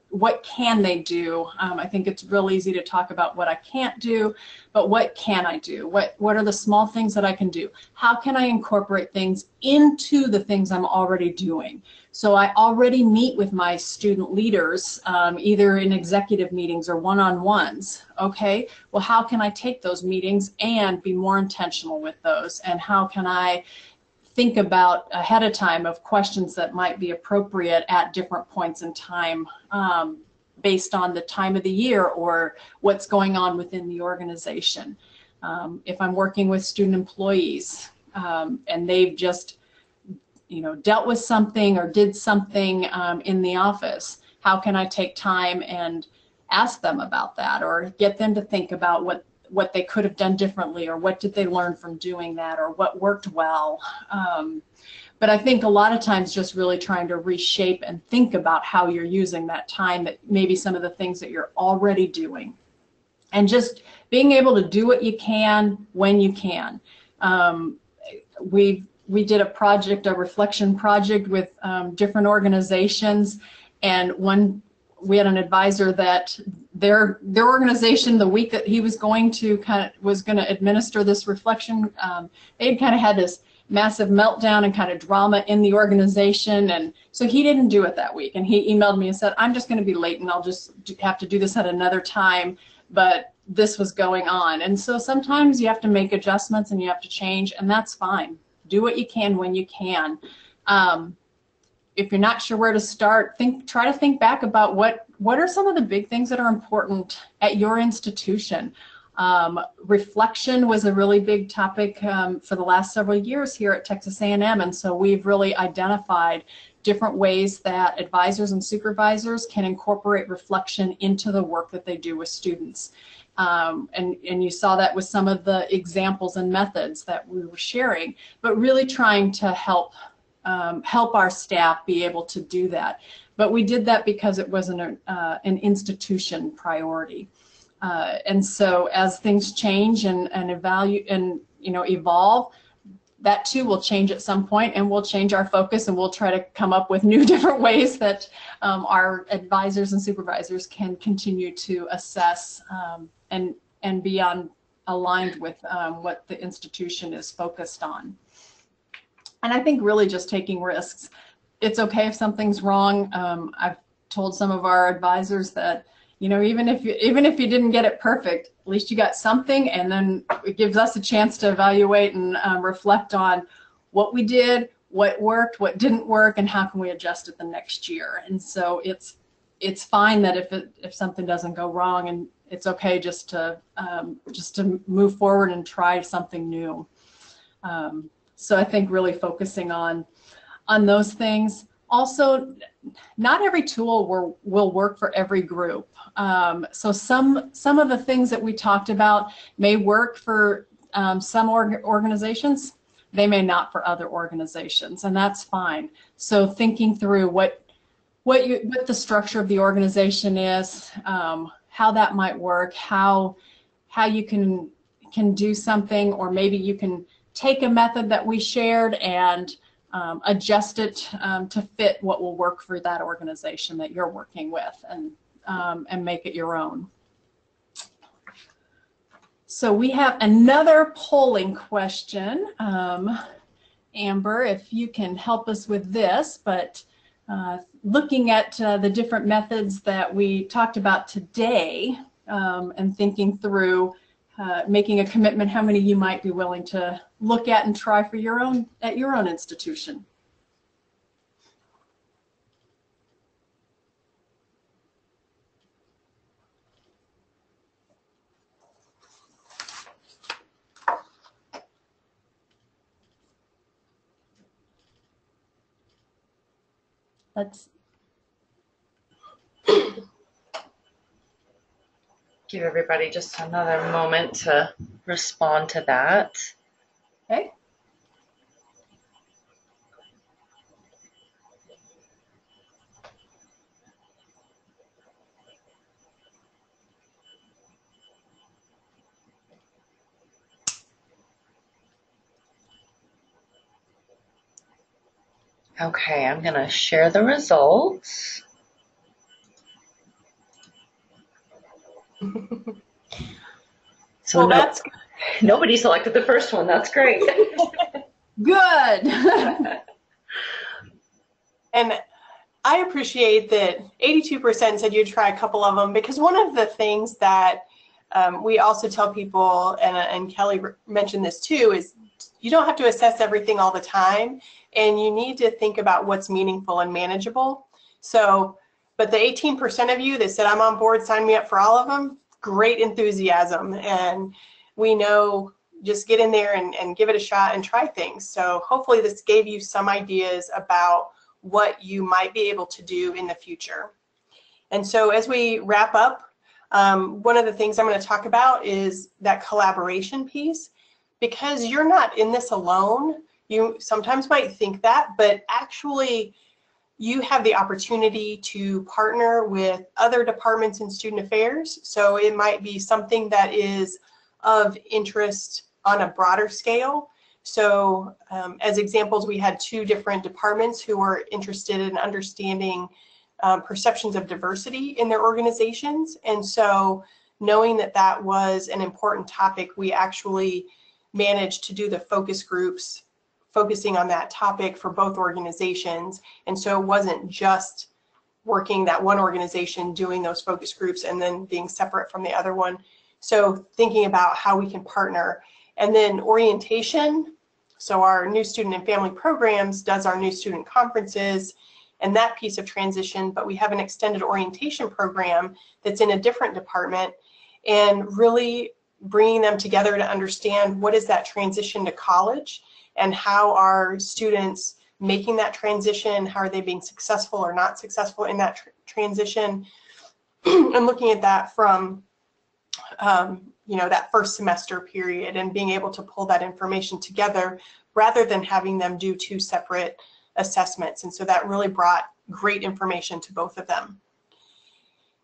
what can they do? I think it's real easy to talk about what I can't do, but what can I do? What are the small things that I can do? How can I incorporate things into the things I'm already doing? So I already meet with my student leaders, either in executive meetings or one-on-ones. Okay, well, how can I take those meetings and be more intentional with those? And how can I think about ahead of time of questions that might be appropriate at different points in time, based on the time of the year or what's going on within the organization. If I'm working with student employees and they've just, dealt with something or did something in the office, how can I take time and ask them about that, or get them to think about what they could have done differently, or what did they learn from doing that, or what worked well. But I think a lot of times just really trying to reshape and think about how you're using that time, that maybe some of the things that you're already doing, and just being able to do what you can when you can. We did a reflection project with different organizations, and we had an advisor that their organization, the week that he was going to administer this reflection, they'd kind of had this massive meltdown and kind of drama in the organization, and so he didn't do it that week, and he emailed me and said, I'm just going to be late and I'll just have to do this at another time, but this was going on. And so sometimes you have to make adjustments and you have to change, and that's fine. Do what you can when you can. If you're not sure where to start, try to think back about what are some of the big things that are important at your institution. Reflection was a really big topic for the last several years here at Texas A&M, and so we've really identified different ways that advisors and supervisors can incorporate reflection into the work that they do with students. And you saw that with some of the examples and methods that we were sharing, but really trying to help our staff be able to do that. But we did that because it was an institution priority. And so as things change and evolve, that too will change at some point, and we'll change our focus, and we'll try to come up with new different ways that our advisors and supervisors can continue to assess and be aligned with what the institution is focused on. And I think really just taking risks. It's okay if something's wrong. I've told some of our advisors that, even if you didn't get it perfect, at least you got something, and then it gives us a chance to evaluate and reflect on what we did, what worked, what didn't work, and how can we adjust it the next year. And so it's fine that if something doesn't go wrong, and it's okay just to move forward and try something new. So I think really focusing on those things. Also, not every tool will work for every group. So some of the things that we talked about may work for some organizations. They may not for other organizations, and that's fine. So thinking through what the structure of the organization is, how that might work, how you can do something, or maybe you can take a method that we shared and adjust it to fit what will work for that organization that you're working with, and make it your own. So we have another polling question. Amber, if you can help us with this, but looking at the different methods that we talked about today, and thinking through making a commitment, how many you might be willing to look at and try for your own institution. Let's give everybody just another moment to respond to that. Okay. Okay, I'm going to share the results. So well, that's nobody selected the first one. That's great. Good. And I appreciate that 82% said you'd try a couple of them, because one of the things that we also tell people, and Kelly mentioned this too, is you don't have to assess everything all the time, and you need to think about what's meaningful and manageable. So, but the 18% of you that said, I'm on board, sign me up for all of them, great enthusiasm. And we know, just get in there and give it a shot and try things. So hopefully this gave you some ideas about what you might be able to do in the future. And so as we wrap up, one of the things I'm going to talk about is that collaboration piece. Because you're not in this alone, you sometimes might think that, but actually you have the opportunity to partner with other departments in student affairs. So it might be something that is of interest on a broader scale. So as examples, we had 2 different departments who were interested in understanding perceptions of diversity in their organizations. And so knowing that that was an important topic, we actually managed to do the focus groups focusing on that topic for both organizations. And so it wasn't just working that one organization doing those focus groups and then being separate from the other one. So thinking about how we can partner. And then orientation. So our new student and family programs does our new student conferences and that piece of transition, but we have an extended orientation program that's in a different department, and really bringing them together to understand what is that transition to college and how are students making that transition, how are they being successful or not successful in that transition, and looking at that from that first semester period and being able to pull that information together rather than having them do 2 separate assessments. And so that really brought great information to both of them.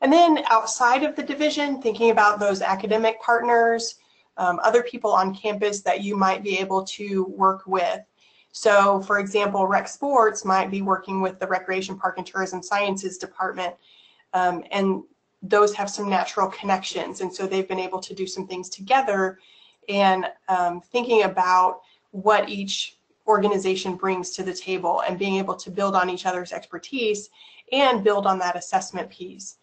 And then outside of the division, thinking about those academic partners, other people on campus that you might be able to work with. So for example, Rec Sports might be working with the Recreation, Park, and Tourism Sciences Department, and those have some natural connections. And so they've been able to do some things together, and thinking about what each organization brings to the table and being able to build on each other's expertise and build on that assessment piece.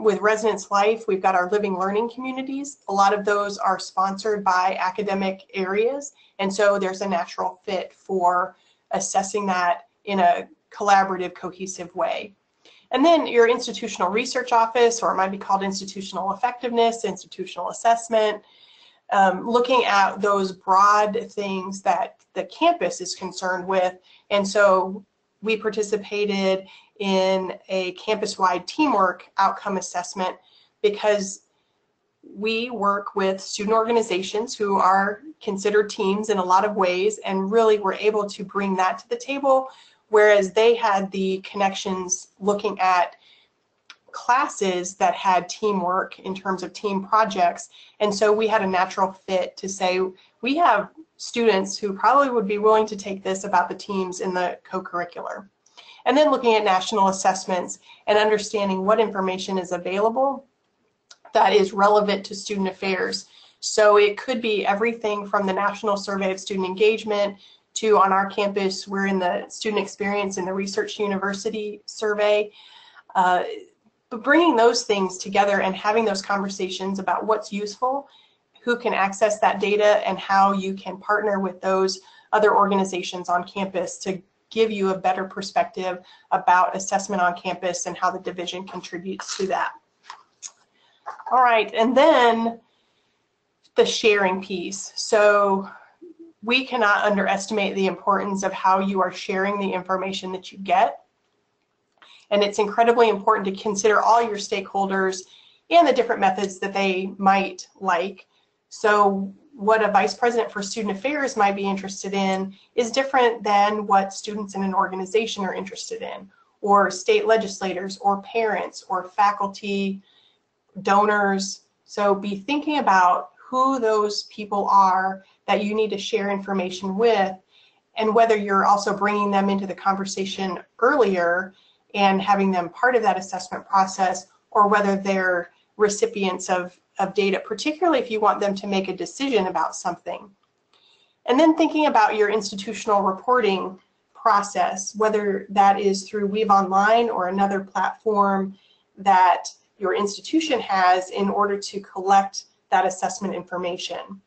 With Residence Life, we've got our living learning communities. A lot of those are sponsored by academic areas, and so there's a natural fit for assessing that in a collaborative, cohesive way. And then your institutional research office, or it might be called institutional effectiveness, institutional assessment, looking at those broad things that the campus is concerned with. And so we participated in a campus-wide teamwork outcome assessment because we work with student organizations who are considered teams in a lot of ways, and really were able to bring that to the table, whereas they had the connections looking at classes that had teamwork in terms of team projects. And so we had a natural fit to say, we have students who probably would be willing to take this about the teams in the co-curricular. And then looking at national assessments and understanding what information is available that is relevant to student affairs. So it could be everything from the National Survey of Student Engagement to, on our campus, we're in the Student Experience in the Research University Survey. But bringing those things together and having those conversations about what's useful, who can access that data, and how you can partner with those other organizations on campus to give you a better perspective about assessment on campus and how the division contributes to that. All right, and then the sharing piece. So we cannot underestimate the importance of how you are sharing the information that you get. And it's incredibly important to consider all your stakeholders and the different methods that they might like. So what a vice president for student affairs might be interested in is different than what students in an organization are interested in, or state legislators, or parents, or faculty, donors. So be thinking about who those people are that you need to share information with, and whether you're also bringing them into the conversation earlier and having them part of that assessment process, or whether they're recipients of data, particularly if you want them to make a decision about something. And then thinking about your institutional reporting process, whether that is through Weave Online or another platform that your institution has in order to collect that assessment information.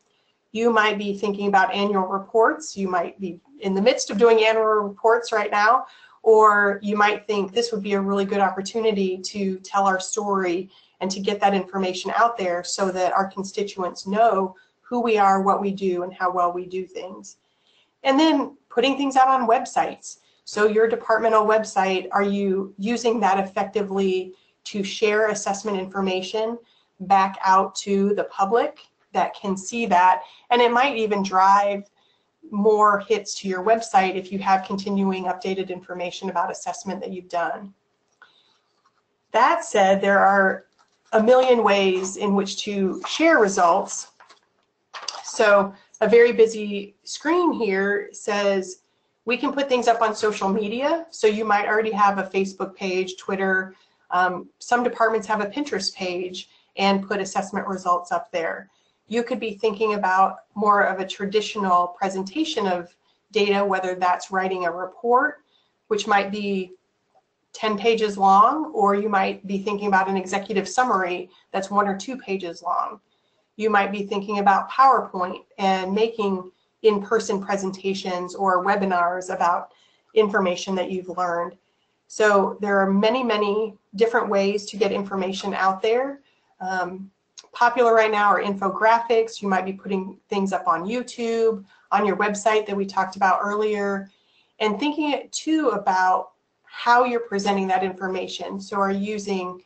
You might be thinking about annual reports. You might be in the midst of doing annual reports right now, or you might think this would be a really good opportunity to tell our story and to get that information out there so that our constituents know who we are, what we do, and how well we do things. And then putting things out on websites. So your departmental website, are you using that effectively to share assessment information back out to the public that can see that? And it might even drive more hits to your website if you have continuing updated information about assessment that you've done. That said, there are a million ways in which to share results. So a very busy screen here says we can put things up on social media. So you might already have a Facebook page, Twitter. Some departments have a Pinterest page and put assessment results up there. You could be thinking about more of a traditional presentation of data, whether that's writing a report, which might be 10 pages long, or you might be thinking about an executive summary that's 1 or 2 pages long. You might be thinking about PowerPoint and making in-person presentations or webinars about information that you've learned. So there are many, many different ways to get information out there. Popular right now are infographics. You might be putting things up on YouTube, on your website that we talked about earlier, and thinking too about how you're presenting that information. So are you using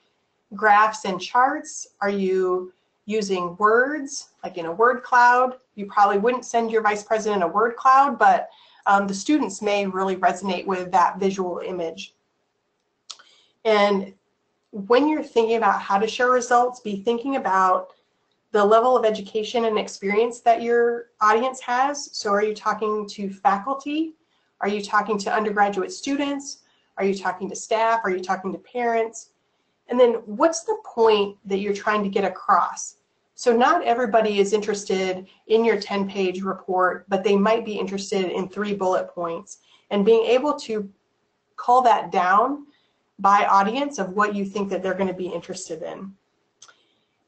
graphs and charts? Are you using words, like in a word cloud? You probably wouldn't send your vice president a word cloud, but the students may really resonate with that visual image. And when you're thinking about how to share results, be thinking about the level of education and experience that your audience has. So are you talking to faculty? Are you talking to undergraduate students? Are you talking to staff? Are you talking to parents? And then what's the point that you're trying to get across? So not everybody is interested in your 10-page report, but they might be interested in 3 bullet points, and being able to call that down by audience of what you think that they're going to be interested in.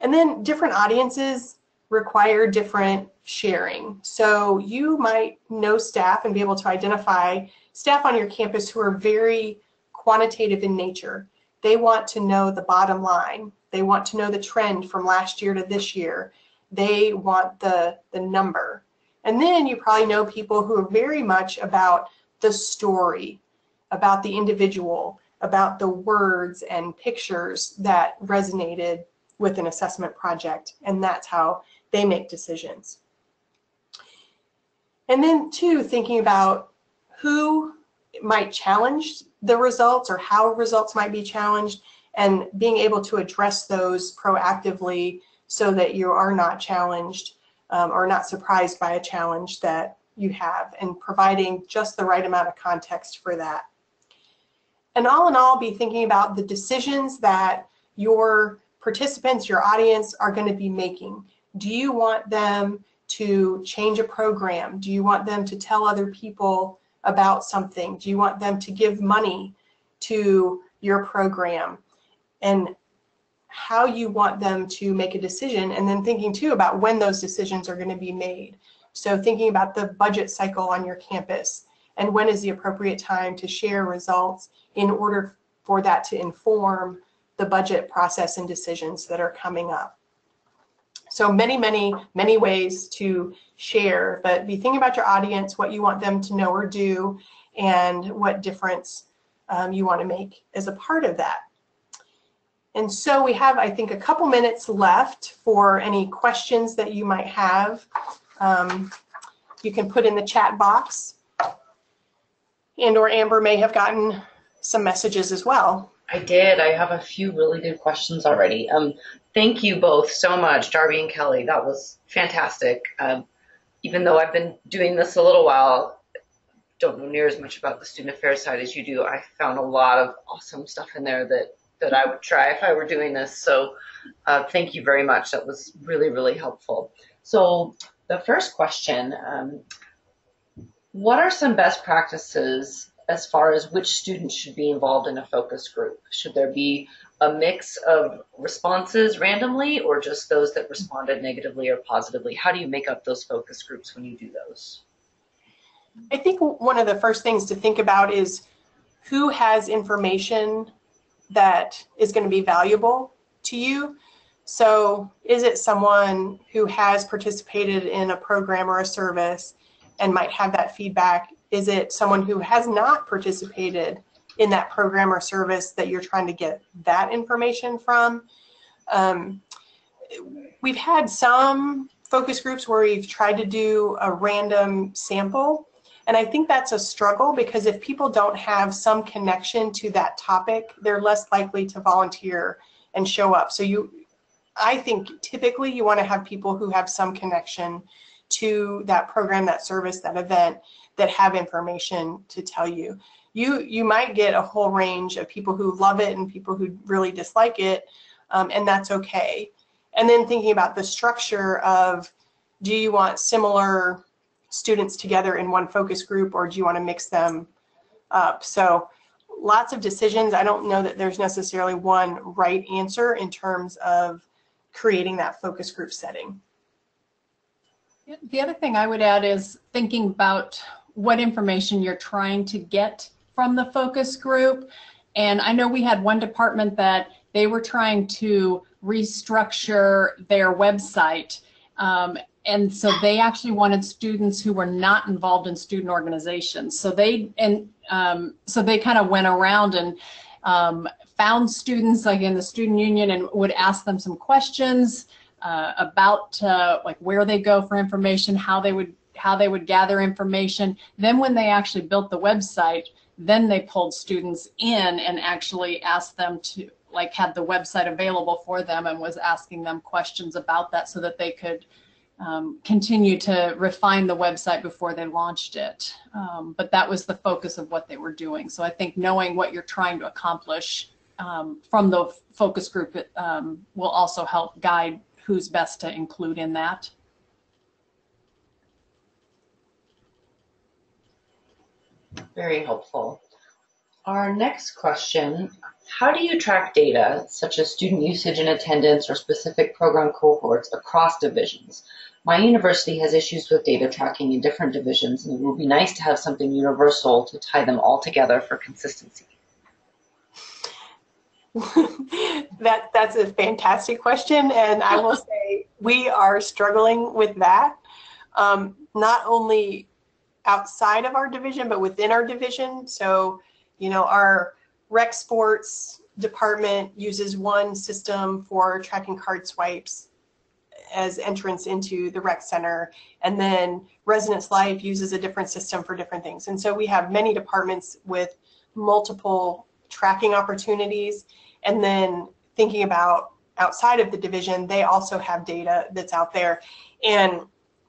And then different audiences require different sharing. So you might know staff and be able to identify staff on your campus who are very quantitative in nature. They want to know the bottom line. They want to know the trend from last year to this year. They want the number. And then you probably know people who are very much about the story, about the individual, about the words and pictures that resonated with an assessment project, and that's how they make decisions. And then too, thinking about who might challenge the results or how results might be challenged, and being able to address those proactively so that you are not challenged or not surprised by a challenge that you have, and providing just the right amount of context for that. And all in all, be thinking about the decisions that your participants, your audience, are going to be making. Do you want them to change a program? Do you want them to tell other people about something? Do you want them to give money to your program? And how you want them to make a decision, and then thinking too about when those decisions are going to be made. So thinking about the budget cycle on your campus, and when is the appropriate time to share results in order for that to inform the budget process and decisions that are coming up. So many, many, many ways to share, but be thinking about your audience, what you want them to know or do, and what difference you want to make as a part of that. And so we have, I think, a couple minutes left for any questions that you might have. You can put in the chat box, and or Amber may have gotten some messages as well. I did. I have a few really good questions already. Thank you both so much, Darby and Kelly. That was fantastic. Even though I've been doing this a little while, don't know near as much about the student affairs side as you do. I found a lot of awesome stuff in there that I would try if I were doing this. So thank you very much. That was really, really helpful. So the first question, what are some best practices as far as which students should be involved in a focus group? Should there be a mix of responses randomly, or just those that responded negatively or positively? How do you make up those focus groups when you do those? I think one of the first things to think about is who has information that is going to be valuable to you. So is it someone who has participated in a program or a service and might have that feedback? Is it someone who has not participated in that program or service that you're trying to get that information from? We've had some focus groups where we've tried to do a random sample, and I think that's a struggle because if people don't have some connection to that topic, they're less likely to volunteer and show up. So I think typically you want to have people who have some connection to that program, that service, that event, that have information to tell you. You might get a whole range of people who love it and people who really dislike it, and that's okay. And then thinking about the structure of, do you want similar students together in one focus group, or do you want to mix them up? So lots of decisions. I don't know that there's necessarily one right answer in terms of creating that focus group setting. The other thing I would add is thinking about what information you're trying to get from the focus group. And I know we had one department that they were trying to restructure their website. And so they actually wanted students who were not involved in student organizations. So they kind of went around and found students like in the student union and would ask them some questions about like where they go for information, how they would gather information. Then when they actually built the website, then they pulled students in and actually asked them to like had the website available for them and was asking them questions about that so that they could continue to refine the website before they launched it. But that was the focus of what they were doing. So I think knowing what you're trying to accomplish from the focus group will also help guide who's best to include in that. Very helpful. Our next question, how do you track data such as student usage and attendance or specific program cohorts across divisions? My university has issues with data tracking in different divisions, and it would be nice to have something universal to tie them all together for consistency. That's a fantastic question, and I will say we are struggling with that, not only outside of our division, but within our division. So, you know, our rec sports department uses one system for tracking card swipes as entrance into the rec center, and then Residence Life uses a different system for different things. And so we have many departments with multiple tracking opportunities. And then thinking about outside of the division, they also have data that's out there. And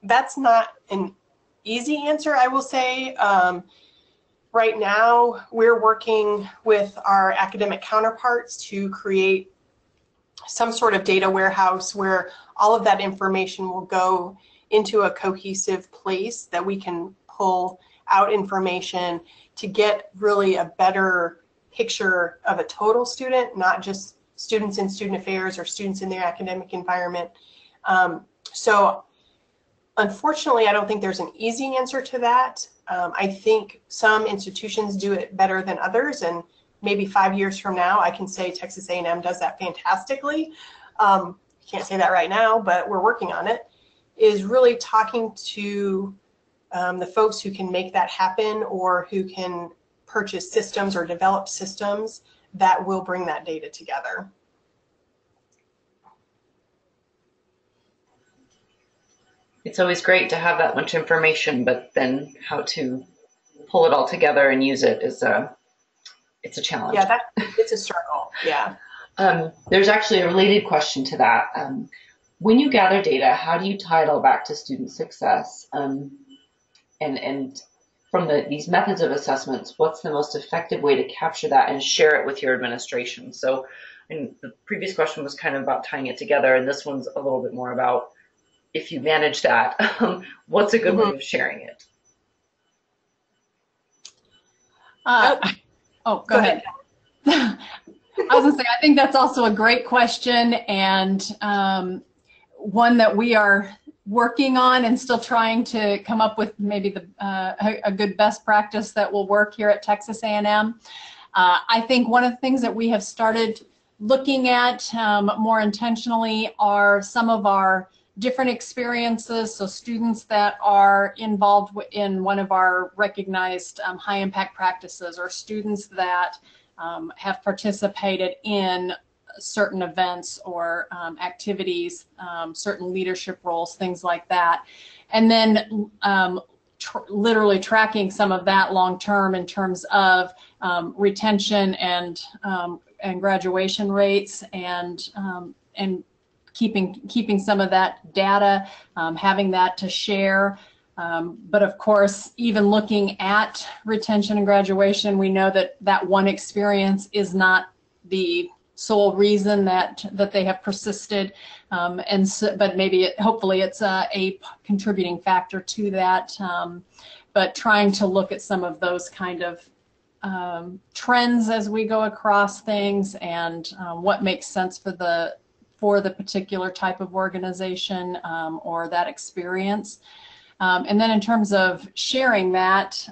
that's not an easy answer, I will say. Right now, we're working with our academic counterparts to create some sort of data warehouse where all of that information will go into a cohesive place that we can pull out information to get really a better picture of a total student, not just students in student affairs or students in their academic environment. So unfortunately, I don't think there's an easy answer to that. I think some institutions do it better than others, and maybe 5 years from now, I can say Texas A&M does that fantastically. Can't say that right now, but we're working on it, is really talking to the folks who can make that happen or who can purchase systems or develop systems that will bring that data together. It's always great to have that much information, but then how to pull it all together and use it is it's a challenge. Yeah, it's a struggle. Yeah. There's actually a related question to that. When you gather data, how do you tie it all back to student success? And from these methods of assessments, what's the most effective way to capture that and share it with your administration? So, and the previous question was kind of about tying it together, and this one's a little bit more about if you manage that, what's a good way of sharing it? Oh, go ahead. I was going to say, I think that's also a great question, and one that we are working on and still trying to come up with maybe a good best practice that will work here at Texas A&M. I think one of the things that we have started looking at more intentionally are some of our different experiences. So students that are involved in one of our recognized high impact practices, or students that have participated in certain events or activities, certain leadership roles, things like that. And then literally tracking some of that long term in terms of retention and graduation rates, and keeping some of that data, having that to share. But of course, even looking at retention and graduation, we know that that one experience is not the sole reason that they have persisted, but maybe hopefully it's a contributing factor to that. But trying to look at some of those kind of trends as we go across things, and what makes sense for the particular type of organization or that experience. And then in terms of sharing that,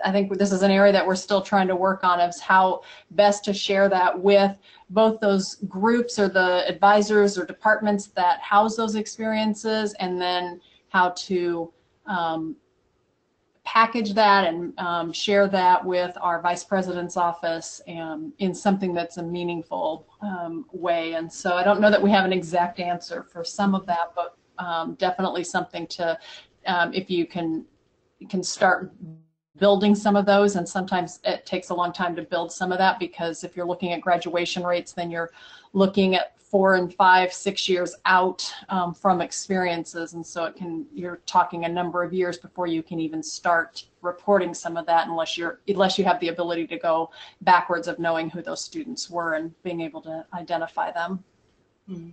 I think this is an area that we're still trying to work on, is how best to share that with both those groups or the advisors or departments that house those experiences, and then how to package that and share that with our vice president's office in something that's a meaningful way. And so I don't know that we have an exact answer for some of that, but definitely something to, if you can start building some of those. And sometimes it takes a long time to build some of that, because if you're looking at graduation rates, then you're looking at 4 and 5, 6 years out from experiences. And so you're talking a number of years before you can even start reporting some of that, unless you have the ability to go backwards of knowing who those students were and being able to identify them. Mm-hmm.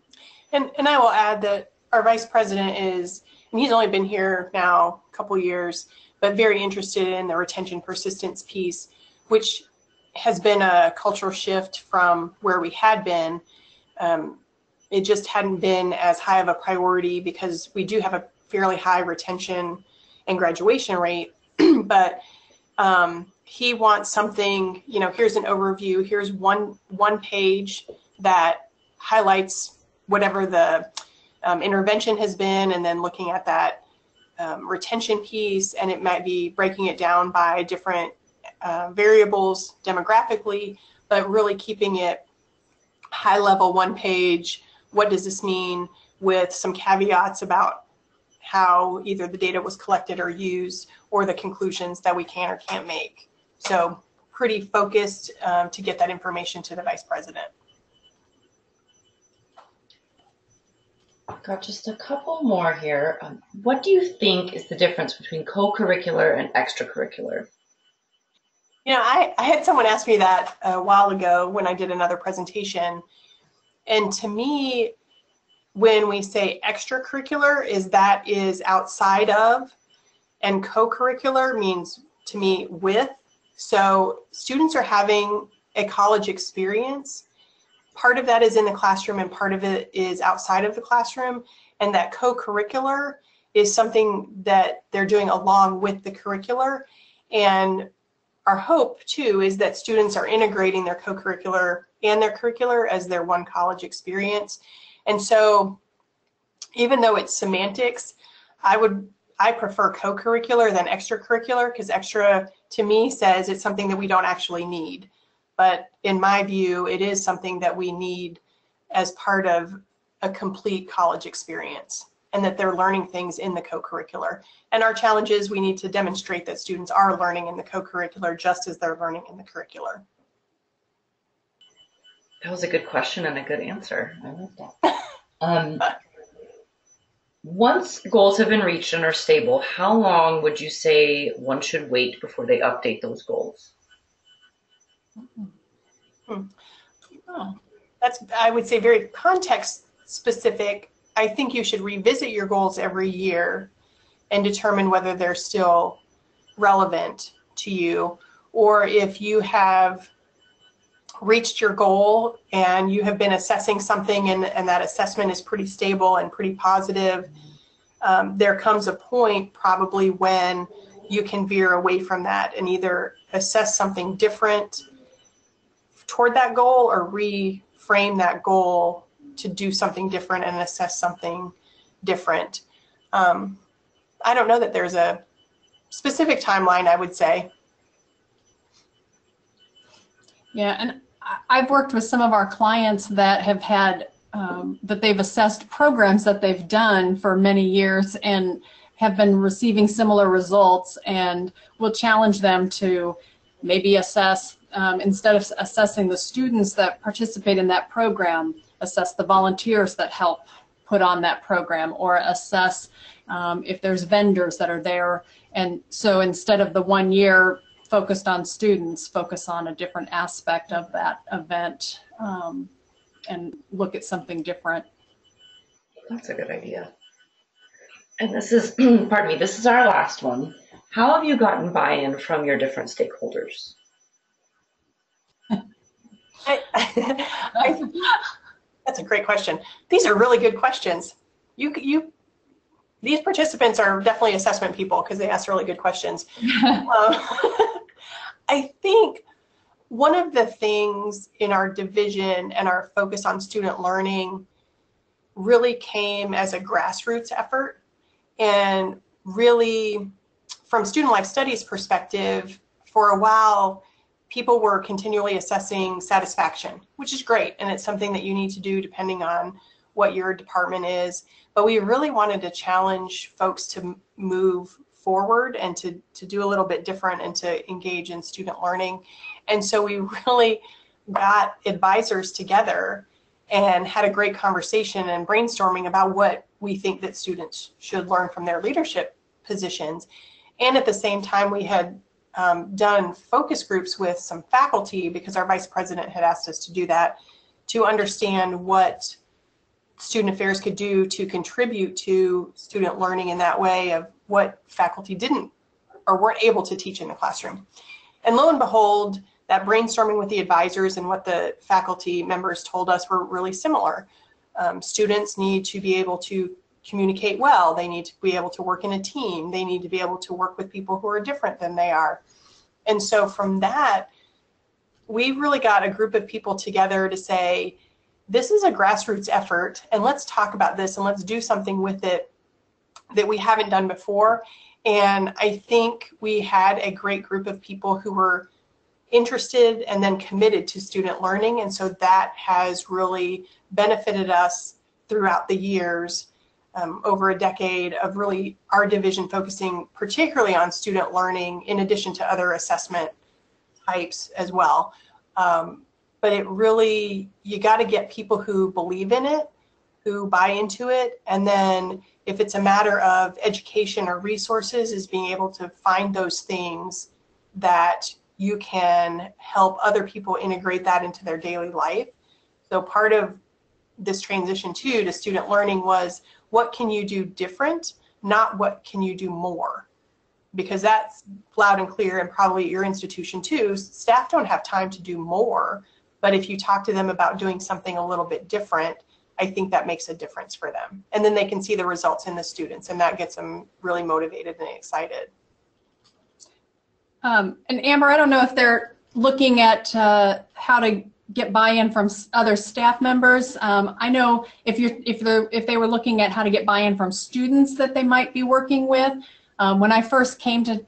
And I will add that our vice president and he's only been here now a couple years, but very interested in the retention persistence piece, which has been a cultural shift from where we had been. It just hadn't been as high of a priority, because we do have a fairly high retention and graduation rate, but he wants something, here's an overview, here's one page that highlights whatever the intervention has been, and then looking at that retention piece, and it might be breaking it down by different variables demographically, but really keeping it high level, one page. What does this mean, with some caveats about how either the data was collected or used, or the conclusions that we can or can't make. So pretty focused to get that information to the vice president. Got just a couple more here. What do you think is the difference between co-curricular and extracurricular? I had someone ask me that a while ago when I did another presentation. And to me, when we say extracurricular, that is outside of, and co-curricular means to me with. So students are having a college experience. Part of that is in the classroom and part of it is outside of the classroom. And that co-curricular is something that they're doing along with the curricular. And our hope too is that students are integrating their co-curricular and their curricular as their one college experience. And so even though it's semantics, I prefer co-curricular than extracurricular, because extra to me says it's something that we don't actually need. But in my view, it is something that we need as part of a complete college experience, and that they're learning things in the co-curricular. And our challenge is we need to demonstrate that students are learning in the co-curricular just as they're learning in the curricular. That was a good question and a good answer. I love that. Once goals have been reached and are stable, how long would you say one should wait before they update those goals? That's, I would say, very context specific. I think you should revisit your goals every year and determine whether they're still relevant to you, or if you have reached your goal and you have been assessing something and that assessment is pretty stable and pretty positive, there comes a point probably when you can veer away from that and either assess something different toward that goal or reframe that goal to do something different and assess something different. I don't know that there's a specific timeline, I would say. Yeah, and I've worked with some of our clients that have had, that they've assessed programs that they've done for many years and have been receiving similar results, and we'll challenge them to maybe assess, instead of assessing the students that participate in that program, assess the volunteers that help put on that program, or assess if there's vendors that are there. And so instead of the 1 year focused on students, focus on a different aspect of that event, and look at something different. That's a good idea. And this is, pardon me, this is our last one. How have you gotten buy-in from your different stakeholders? That's a great question. These are really good questions. These participants are definitely assessment people because they ask really good questions. I think one of the things in our division and our focus on student learning really came as a grassroots effort. And really, from student life studies perspective, for a while, people were continually assessing satisfaction, which is great. And it's something that you need to do depending on what your department is. But we really wanted to challenge folks to move forward and to do a little bit different and to engage in student learning. And so we really got advisors together and had a great conversation and brainstorming about what we think that students should learn from their leadership positions. And at the same time, we had done focus groups with some faculty, because our vice president had asked us to do that, to understand what student affairs could do to contribute to student learning in that way, of what faculty didn't or weren't able to teach in the classroom. And lo and behold, that brainstorming with the advisors and what the faculty members told us were really similar. Students need to be able to communicate well. They need to be able to work in a team. They need to be able to work with people who are different than they are. And so from that, we really got a group of people together to say, this is a grassroots effort, and let's talk about this and let's do something with it that we haven't done before. And I think we had a great group of people who were interested and then committed to student learning. And so that has really benefited us throughout the years, over a decade of really our division focusing particularly on student learning in addition to other assessment types as well. But it really, you got to get people who believe in it, who buy into it. And then if it's a matter of education or resources, is being able to find those things that you can help other people integrate that into their daily life. So part of this transition too to student learning was, what can you do different, not what can you do more? Because that's loud and clear, and probably at your institution too, staff don't have time to do more. But if you talk to them about doing something a little bit different, I think that makes a difference for them. And then they can see the results in the students, and that gets them really motivated and excited. And Amber, I don't know if they're looking at how to get buy-in from other staff members. I know if they were looking at how to get buy-in from students that they might be working with. When I first came to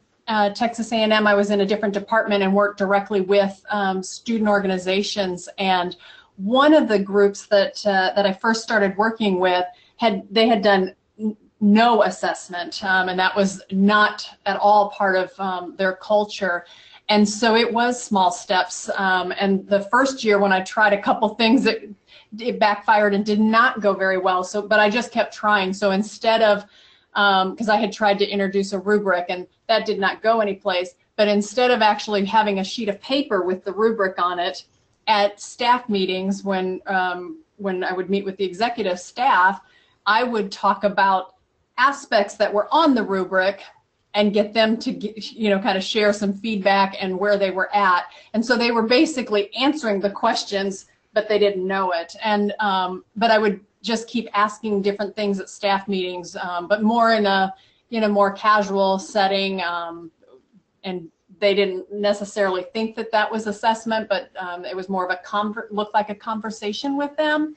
Texas A&M, I was in a different department and worked directly with student organizations. And one of the groups that I first started working with had done no assessment, and that was not at all part of their culture. And so it was small steps. And the first year when I tried a couple things, it backfired and did not go very well. But I just kept trying. So instead of, because I had tried to introduce a rubric and that did not go anyplace, but instead of actually having a sheet of paper with the rubric on it at staff meetings, when I would meet with the executive staff, I would talk about aspects that were on the rubric and get them to kind of share some feedback and where they were at. And so they were basically answering the questions, but they didn't know it. And but I would just keep asking different things at staff meetings, but more in a more casual setting, and they didn't necessarily think that that was assessment, but it was more of a looked like a conversation with them.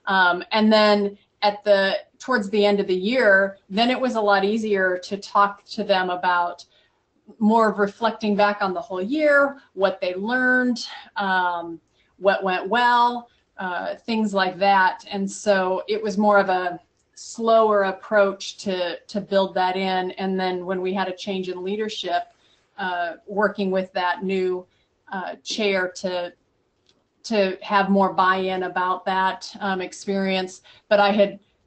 And then towards the end of the year, then it was a lot easier to talk to them about more of reflecting back on the whole year, what they learned, what went well, things like that. And so it was more of a slower approach to build that in. And then when we had a change in leadership, working with that new chair to have more buy-in about that experience. But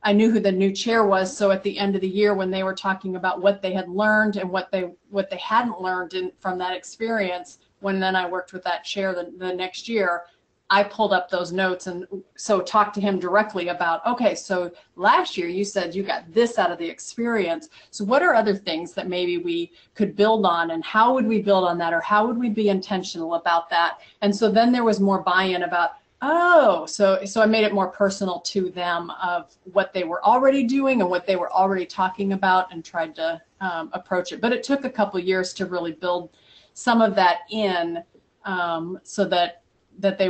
I knew who the new chair was, so at the end of the year when they were talking about what they had learned and what they hadn't learned from that experience, when then I worked with that chair the next year, I pulled up those notes and so talked to him directly about, okay, so last year you said you got this out of the experience. So what are other things that maybe we could build on, and how would we build on that, or how would we be intentional about that? And so then there was more buy-in about, oh, so I made it more personal to them of what they were already doing and what they were already talking about, and tried to approach it. But it took a couple years to really build some of that in, so that they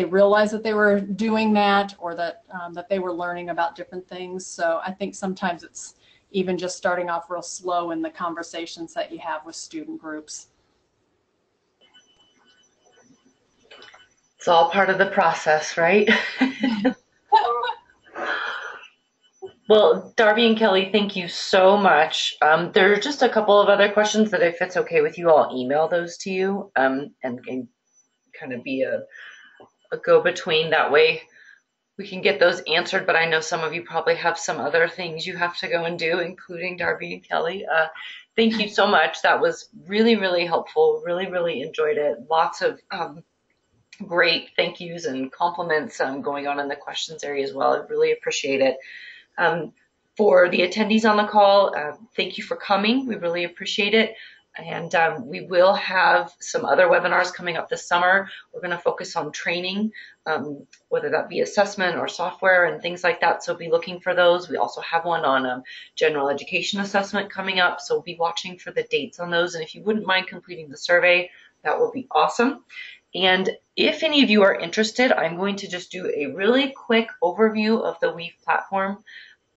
realized that they were doing that, or that they were learning about different things. So I think sometimes it's even just starting off real slow in the conversations that you have with student groups. It's all part of the process, right? Well, Darby and Kelly, thank you so much. There are just a couple of other questions that, if it's okay with you, I'll email those to you, and kind of be a go-between. That way we can get those answered, but I know some of you probably have some other things you have to go and do, including Darby and Kelly. Thank you so much. That was really, really helpful. Really, really enjoyed it. Lots of great thank yous and compliments going on in the questions area as well. I really appreciate it. For the attendees on the call, thank you for coming. We really appreciate it. And we will have some other webinars coming up this summer. We're going to focus on training, whether that be assessment or software and things like that. So be looking for those. We also have one on general education assessment coming up. So be watching for the dates on those. And if you wouldn't mind completing the survey, that would be awesome. And if any of you are interested, I'm going to just do a really quick overview of the Weave platform.